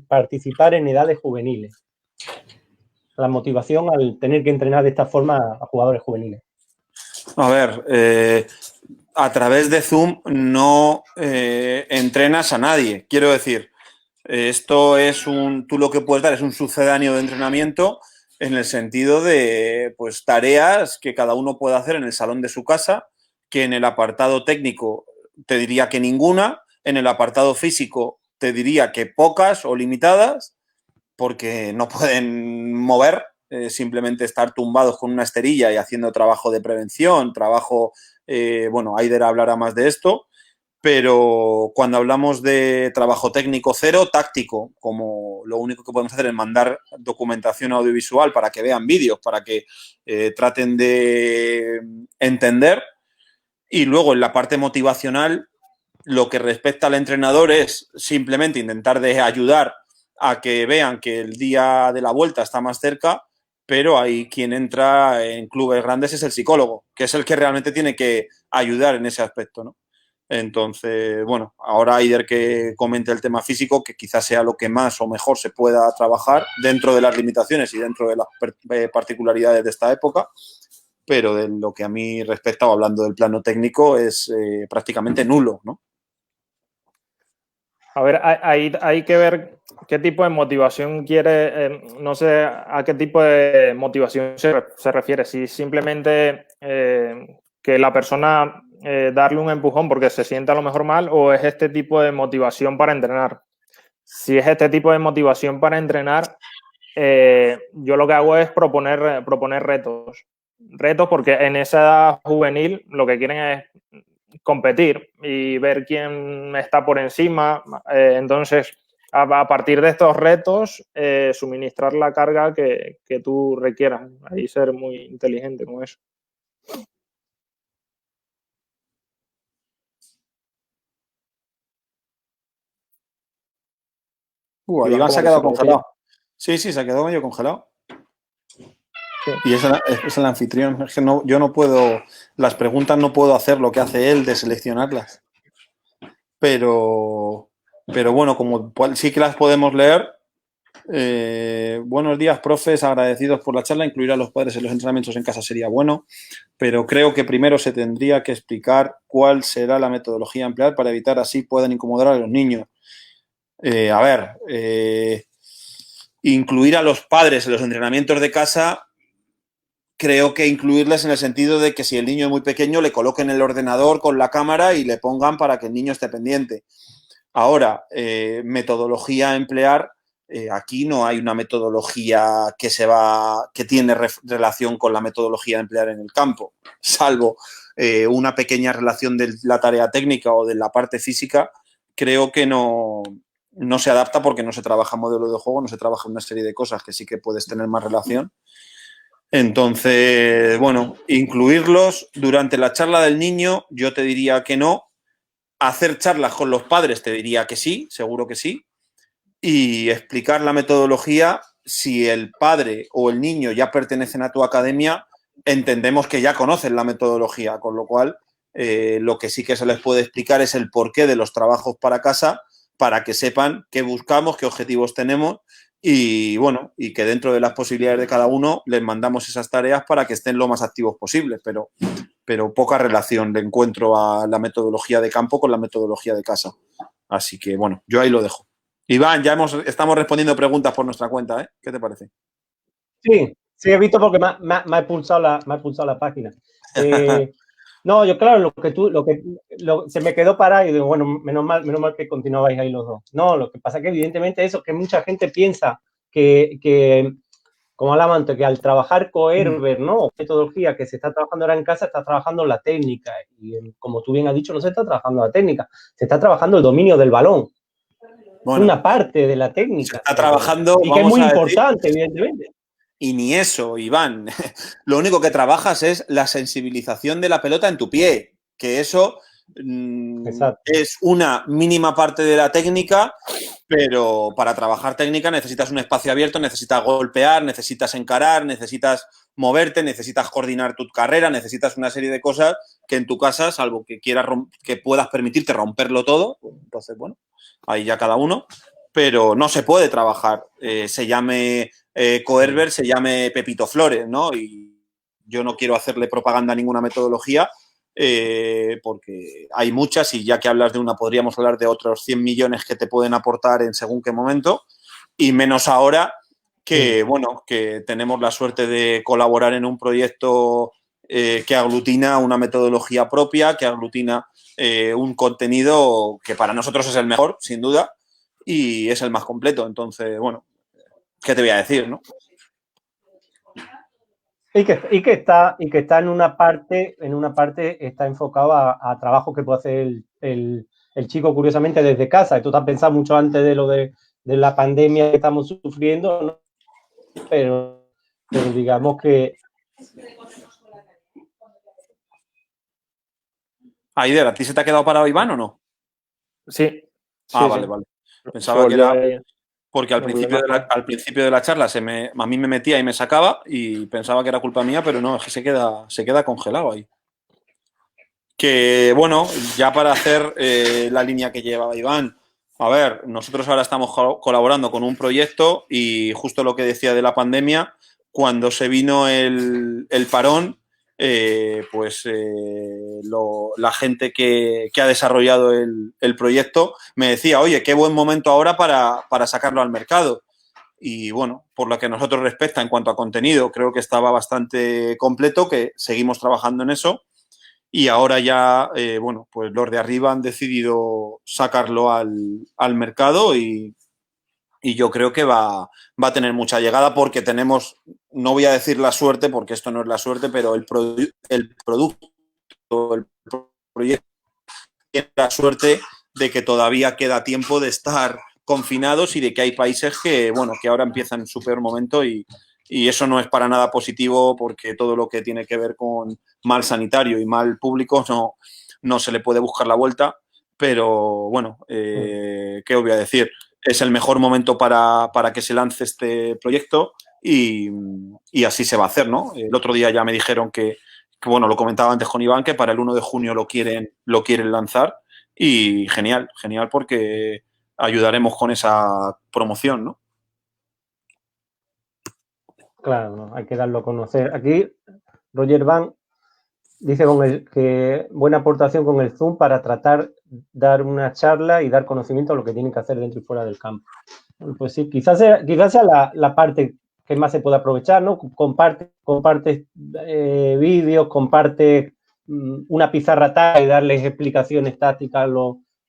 participar en edades juveniles. La motivación al tener que entrenar de esta forma a jugadores juveniles. A ver, a través de Zoom no entrenas a nadie. Quiero decir, esto es tú lo que puedes dar es un sucedáneo de entrenamiento en el sentido de pues tareas que cada uno puede hacer en el salón de su casa, que en el apartado técnico te diría que ninguna, en el apartado físico te diría que pocas o limitadas, porque no pueden mover, simplemente estar tumbados con una esterilla y haciendo trabajo de prevención, bueno, Aider hablará más de esto, pero cuando hablamos de trabajo técnico cero, táctico, como lo único que podemos hacer es mandar documentación audiovisual para que vean vídeos, para que traten de entender. Y luego en la parte motivacional, lo que respecta al entrenador es simplemente intentar de ayudar a que vean que el día de la vuelta está más cerca, pero ahí quien entra en clubes grandes es el psicólogo, que es el que realmente tiene que ayudar en ese aspecto, ¿no? Entonces, bueno, ahora Aider que comente el tema físico, que quizás sea lo que más o mejor se pueda trabajar dentro de las limitaciones y dentro de las particularidades de esta época, pero de lo que a mí respecta, o hablando del plano técnico, es prácticamente nulo, ¿no? A ver, hay que ver qué tipo de motivación quiere, no sé a qué tipo de motivación se refiere. Si simplemente que la persona darle un empujón porque se siente a lo mejor mal, o es este tipo de motivación para entrenar. Si es este tipo de motivación para entrenar, yo lo que hago es proponer retos. Retos porque en esa edad juvenil lo que quieren es competir y ver quién está por encima. Entonces, a partir de estos retos, suministrar la carga que tú requieras. Ahí ser muy inteligente con eso. Iván se ha quedado congelado. Sí, se ha quedado medio congelado. Sí. Y es el anfitrión. Es que yo no puedo, las preguntas no puedo hacer lo que hace él de seleccionarlas. Pero bueno, como sí que las podemos leer. Buenos días, profes, agradecidos por la charla. Incluir a los padres en los entrenamientos en casa sería bueno, pero creo que primero se tendría que explicar cuál será la metodología a emplear para evitar así puedan incomodar a los niños. Incluir a los padres en los entrenamientos de casa, creo que incluirles en el sentido de que si el niño es muy pequeño le coloquen el ordenador con la cámara y le pongan para que el niño esté pendiente. Ahora, metodología a emplear, aquí no hay una metodología que tiene relación con la metodología a emplear en el campo, salvo una pequeña relación de la tarea técnica o de la parte física. Creo que no se adapta porque no se trabaja modelo de juego, no se trabaja una serie de cosas que sí que puedes tener más relación. Entonces, bueno, incluirlos durante la charla del niño, yo te diría que no. Hacer charlas con los padres te diría que sí, seguro que sí. Y explicar la metodología, si el padre o el niño ya pertenecen a tu academia, entendemos que ya conocen la metodología, con lo cual lo que sí que se les puede explicar es el porqué de los trabajos para casa, para que sepan qué buscamos, qué objetivos tenemos y, bueno, y que dentro de las posibilidades de cada uno les mandamos esas tareas para que estén lo más activos posible, pero poca relación le encuentro a la metodología de campo con la metodología de casa. Así que, bueno, yo ahí lo dejo. Iván, estamos respondiendo preguntas por nuestra cuenta, ¿eh? ¿Qué te parece? Sí, he visto porque me ha pulsado la página. No, yo claro, se me quedó parado y digo, bueno, menos mal que continuabais ahí los dos. No, lo que pasa es que evidentemente eso, que mucha gente piensa que como hablaba antes, que al trabajar Coerber, ¿no? Metodología que se está trabajando ahora en casa, está trabajando la técnica. Y como tú bien has dicho, no se está trabajando la técnica, se está trabajando el dominio del balón. Bueno, una parte de la técnica. Se está trabajando. Y que es muy importante, evidentemente. Y ni eso, Iván. Lo único que trabajas es la sensibilización de la pelota en tu pie. Que eso Exacto. Es una mínima parte de la técnica, pero para trabajar técnica necesitas un espacio abierto, necesitas golpear, necesitas encarar, necesitas moverte, necesitas coordinar tu carrera, necesitas una serie de cosas que en tu casa, salvo que quieras que puedas permitirte romperlo todo, entonces, bueno, ahí ya cada uno, pero no se puede trabajar, se llame Coerber, se llame Pepito Flores, ¿no? Y yo no quiero hacerle propaganda a ninguna metodología, porque hay muchas y ya que hablas de una podríamos hablar de otros 100 millones que te pueden aportar en según qué momento y menos ahora que, bueno, que tenemos la suerte de colaborar en un proyecto que aglutina una metodología propia, que aglutina un contenido que para nosotros es el mejor, sin duda, y es el más completo. Entonces, bueno, ¿qué te voy a decir, no? Y que está en una parte está enfocado a trabajos que puede hacer el chico, curiosamente, desde casa. Esto está pensado mucho antes de lo de la pandemia que estamos sufriendo, ¿no? Pero digamos que... Aider, ¿a ti se te ha quedado parado Iván o no? Sí. Vale, sí. vale. Pensaba que era... Porque al Me principio de la charla a mí me metía y me sacaba y pensaba que era culpa mía, pero no, es que se queda congelado ahí. Que bueno, ya para hacer la línea que llevaba Iván, a ver, nosotros ahora estamos colaborando con un proyecto y justo lo que decía de la pandemia, cuando se vino el parón, la gente que ha desarrollado el proyecto me decía, oye, qué buen momento ahora para sacarlo al mercado. Y bueno, por lo que a nosotros respecta en cuanto a contenido, creo que estaba bastante completo, que seguimos trabajando en eso. Y ahora ya, bueno, pues los de arriba han decidido sacarlo al mercado y yo creo que va a tener mucha llegada porque tenemos, no voy a decir la suerte porque esto no es la suerte, pero el producto, el proyecto tiene la suerte de que todavía queda tiempo de estar confinados y de que hay países que, bueno, que ahora empiezan en su peor momento y eso no es para nada positivo porque todo lo que tiene que ver con mal sanitario y mal público no se le puede buscar la vuelta, pero bueno, ¿qué os voy a decir? Es el mejor momento para que se lance este proyecto y así se va a hacer, ¿no? El otro día ya me dijeron que bueno, lo comentaba antes con Iván, que para el 1 de junio lo quieren lanzar y genial porque ayudaremos con esa promoción, ¿no? Claro, ¿no? Hay que darlo a conocer. Aquí Roger Van dice que buena aportación con el Zoom para dar una charla y dar conocimiento a lo que tienen que hacer dentro y fuera del campo. Pues sí, quizás sea la parte que más se puede aprovechar, ¿no? Comparte vídeos, comparte una pizarra táctil y darles explicaciones tácticas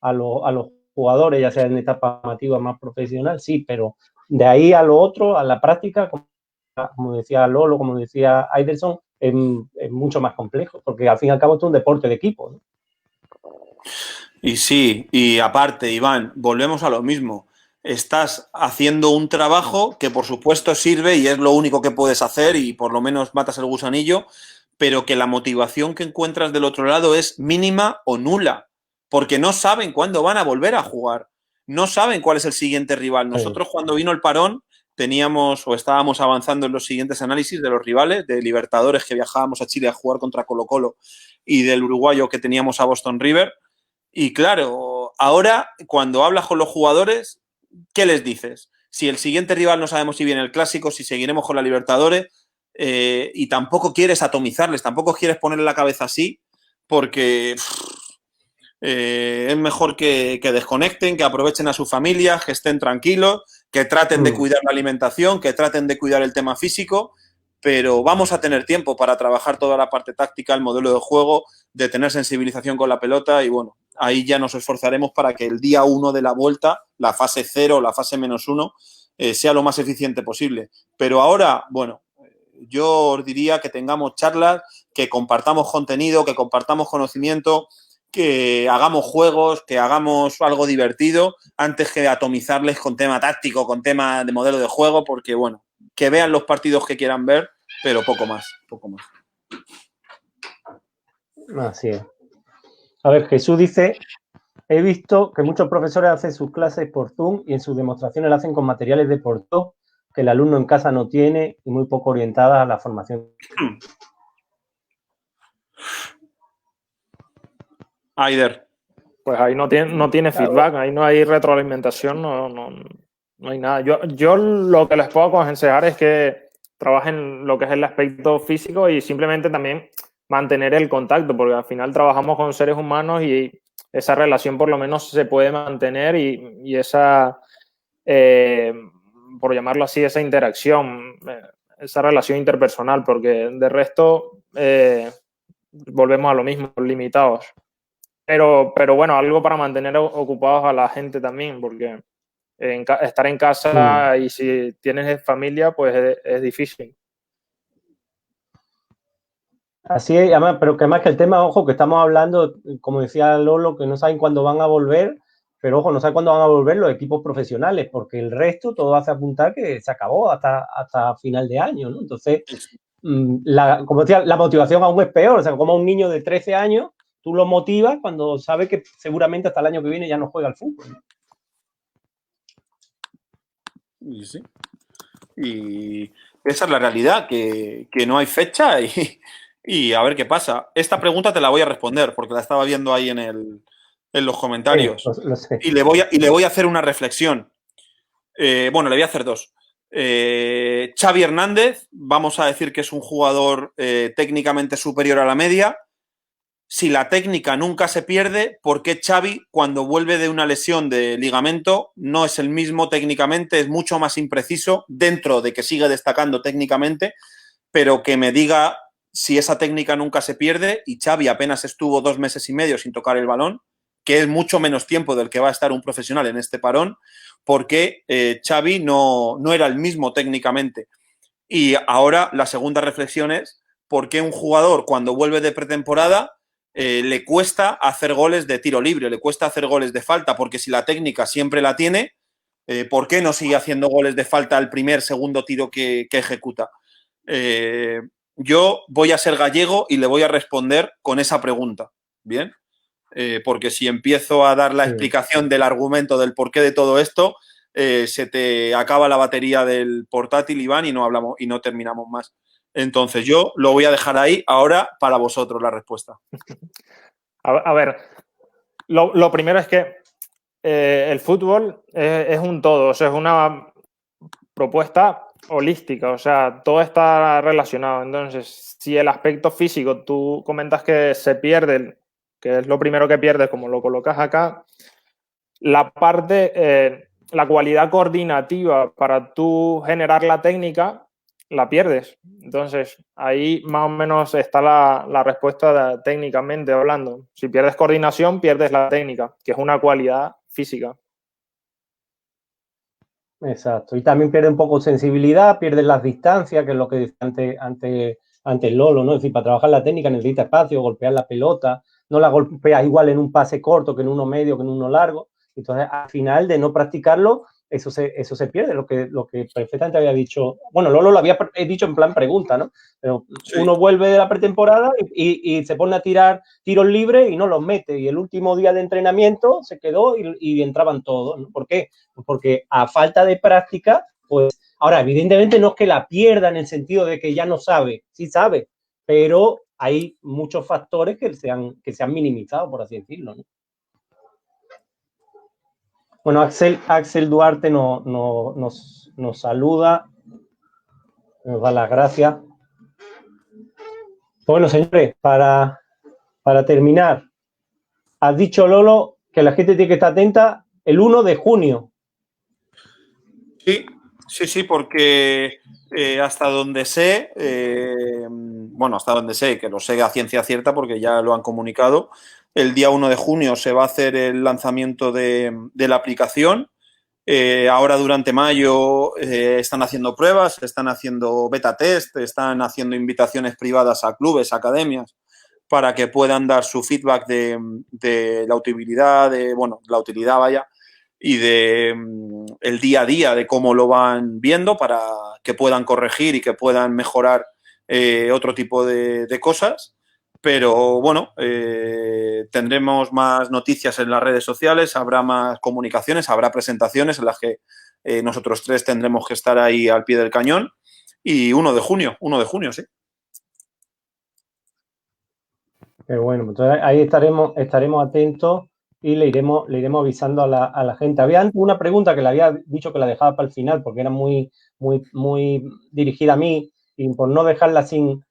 a los jugadores, ya sea en etapa formativa más profesional, sí, pero de ahí a lo otro, a la práctica, como decía Lolo, como decía Aiderson, es mucho más complejo, porque al fin y al cabo esto es un deporte de equipo, ¿no? Y sí, y aparte, Iván, volvemos a lo mismo. Estás haciendo un trabajo que por supuesto sirve y es lo único que puedes hacer y por lo menos matas el gusanillo, pero que la motivación que encuentras del otro lado es mínima o nula, porque no saben cuándo van a volver a jugar, no saben cuál es el siguiente rival. Nosotros cuando vino el parón teníamos o estábamos avanzando en los siguientes análisis de los rivales, de Libertadores que viajábamos a Chile a jugar contra Colo-Colo y del uruguayo que teníamos a Boston River. Y claro, ahora cuando hablas con los jugadores, ¿qué les dices? Si el siguiente rival no sabemos si viene el clásico, si seguiremos con la Libertadores, y tampoco quieres atomizarles, tampoco quieres ponerle la cabeza así, porque es mejor que desconecten, que aprovechen a sus familias, que estén tranquilos, que traten de cuidar la alimentación, que traten de cuidar el tema físico, pero vamos a tener tiempo para trabajar toda la parte táctica, el modelo de juego, de tener sensibilización con la pelota y bueno, ahí ya nos esforzaremos para que el día 1 de la vuelta, la fase 0, la fase -1, sea lo más eficiente posible. Pero ahora, bueno, yo os diría que tengamos charlas, que compartamos contenido, que compartamos conocimiento, que hagamos juegos, que hagamos algo divertido antes que atomizarles con tema táctico, con tema de modelo de juego, porque bueno, que vean los partidos que quieran ver, pero poco más, poco más. Así es. A ver, Jesús dice, he visto que muchos profesores hacen sus clases por Zoom y en sus demostraciones lo hacen con materiales de por dos que el alumno en casa no tiene y muy poco orientadas a la formación. Aider. Pues ahí no tiene feedback, ahí no hay retroalimentación, no hay nada. Yo lo que les puedo aconsejar es que trabajen lo que es el aspecto físico y simplemente también mantener el contacto, porque al final trabajamos con seres humanos y esa relación por lo menos se puede mantener y esa, por llamarlo así, esa interacción, esa relación interpersonal, porque de resto volvemos a lo mismo, limitados. Pero bueno, algo para mantener ocupados a la gente también, porque estar en casa y si tienes familia, pues es difícil. Así es, además, pero que además que el tema, ojo, que estamos hablando, como decía Lolo, que no saben cuándo van a volver, pero ojo, no saben cuándo van a volver los equipos profesionales, porque el resto todo hace apuntar que se acabó hasta final de año, ¿no? Entonces, como decía, la motivación aún es peor, o sea, como a un niño de 13 años, tú lo motivas cuando sabes que seguramente hasta el año que viene ya no juega al fútbol, ¿no? Y sí. Y esa es la realidad, que no hay fecha y a ver qué pasa. Esta pregunta te la voy a responder porque la estaba viendo ahí en los comentarios. Sí, lo sé. Y le voy a hacer una reflexión. Bueno, le voy a hacer dos. Xavi Hernández, vamos a decir que es un jugador técnicamente superior a la media. Si la técnica nunca se pierde, ¿por qué Xavi, cuando vuelve de una lesión de ligamento, no es el mismo técnicamente? Es mucho más impreciso, dentro de que sigue destacando técnicamente, pero que me diga si esa técnica nunca se pierde, y Xavi apenas estuvo 2 meses y medio sin tocar el balón, que es mucho menos tiempo del que va a estar un profesional en este parón, porque Xavi no era el mismo técnicamente. Y ahora la segunda reflexión es, ¿por qué un jugador cuando vuelve de pretemporada le cuesta hacer goles de tiro libre, le cuesta hacer goles de falta? Porque si la técnica siempre la tiene, ¿por qué no sigue haciendo goles de falta al primer, segundo tiro que ejecuta? Yo voy a ser gallego y le voy a responder con esa pregunta, ¿bien? Porque si empiezo a dar la explicación del argumento del porqué de todo esto, se te acaba la batería del portátil, Iván, y no hablamos y no terminamos más. Entonces yo lo voy a dejar ahí ahora para vosotros la respuesta. A ver, lo primero es que el fútbol es un todo, o sea, es una propuesta holística, o sea, todo está relacionado. Entonces, si el aspecto físico tú comentas que se pierde, que es lo primero que pierdes, como lo colocas acá, la parte, la cualidad coordinativa para tú generar la técnica, la pierdes. Entonces, ahí más o menos está la respuesta técnicamente hablando. Si pierdes coordinación, pierdes la técnica, que es una cualidad física. Exacto. Y también pierde un poco sensibilidad, pierde las distancias, que es lo que decía antes Lolo, ¿no? Es decir, para trabajar la técnica necesita espacio, golpear la pelota, no la golpeas igual en un pase corto que en uno medio, que en uno largo. Entonces, al final de no practicarlo, eso se pierde, lo que perfectamente había dicho. Bueno, Lolo lo había dicho en plan pregunta, ¿no? Pero sí, uno vuelve de la pretemporada y se pone a tirar tiros libres y no los mete. Y el último día de entrenamiento se quedó y entraban todos, ¿no? ¿Por qué? Pues porque a falta de práctica, pues ahora, evidentemente no es que la pierda en el sentido de que ya no sabe, sí sabe, pero hay muchos factores que se han minimizado, por así decirlo, ¿no? Bueno, Axel Duarte nos saluda, nos da las gracias. Bueno, señores, para terminar, has dicho, Lolo, que la gente tiene que estar atenta el 1 de junio. Sí, porque hasta donde sé, hasta donde sé, que lo sé a ciencia cierta porque ya lo han comunicado, el día 1 de junio se va a hacer el lanzamiento de la aplicación. Ahora durante mayo están haciendo pruebas, están haciendo beta test, están haciendo invitaciones privadas a clubes, academias, para que puedan dar su feedback de la utilidad, la utilidad, y de el día a día de cómo lo van viendo para que puedan corregir y que puedan mejorar otro tipo de cosas. Pero bueno, tendremos más noticias en las redes sociales, habrá más comunicaciones, habrá presentaciones en las que nosotros tres tendremos que estar ahí al pie del cañón. Y 1 de junio, sí. Pero bueno, entonces ahí estaremos atentos y le iremos avisando a la gente. Había antes una pregunta que le había dicho que la dejaba para el final porque era muy dirigida a mí y por no dejarla sin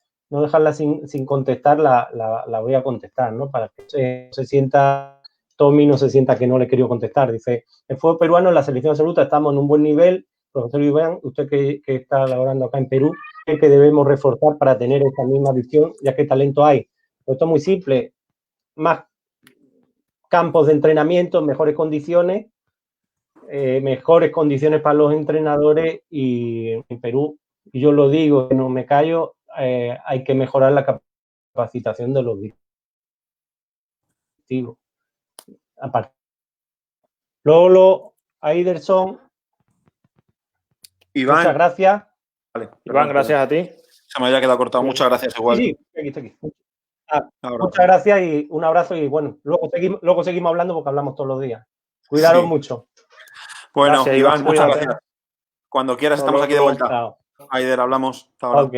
contestar, la voy a contestar, ¿no? Para que se sienta, Tommy no se sienta que no le he querido contestar. Dice, el fútbol peruano en la selección absoluta estamos en un buen nivel. Profesor Iván, usted que está laborando acá en Perú, ¿qué que debemos reforzar para tener esta misma visión, ya que talento hay? Esto es muy simple, más campos de entrenamiento, mejores condiciones para los entrenadores y en Perú, y yo lo digo, no me callo, hay que mejorar la capacitación de los directivos. Aparte, Lolo, Aiderson, Iván, muchas gracias. Vale, Iván, gracias a ti. Se me había quedado cortado. Muchas gracias, igual. Sí, aquí. Muchas gracias y un abrazo y bueno, luego seguimos hablando porque hablamos todos los días. Cuidaros mucho. Bueno, Gracias, Iván, muchas cuídate. gracias. Cuando quieras estamos aquí de vuelta. Aider, hablamos. Hasta ahora. Ok.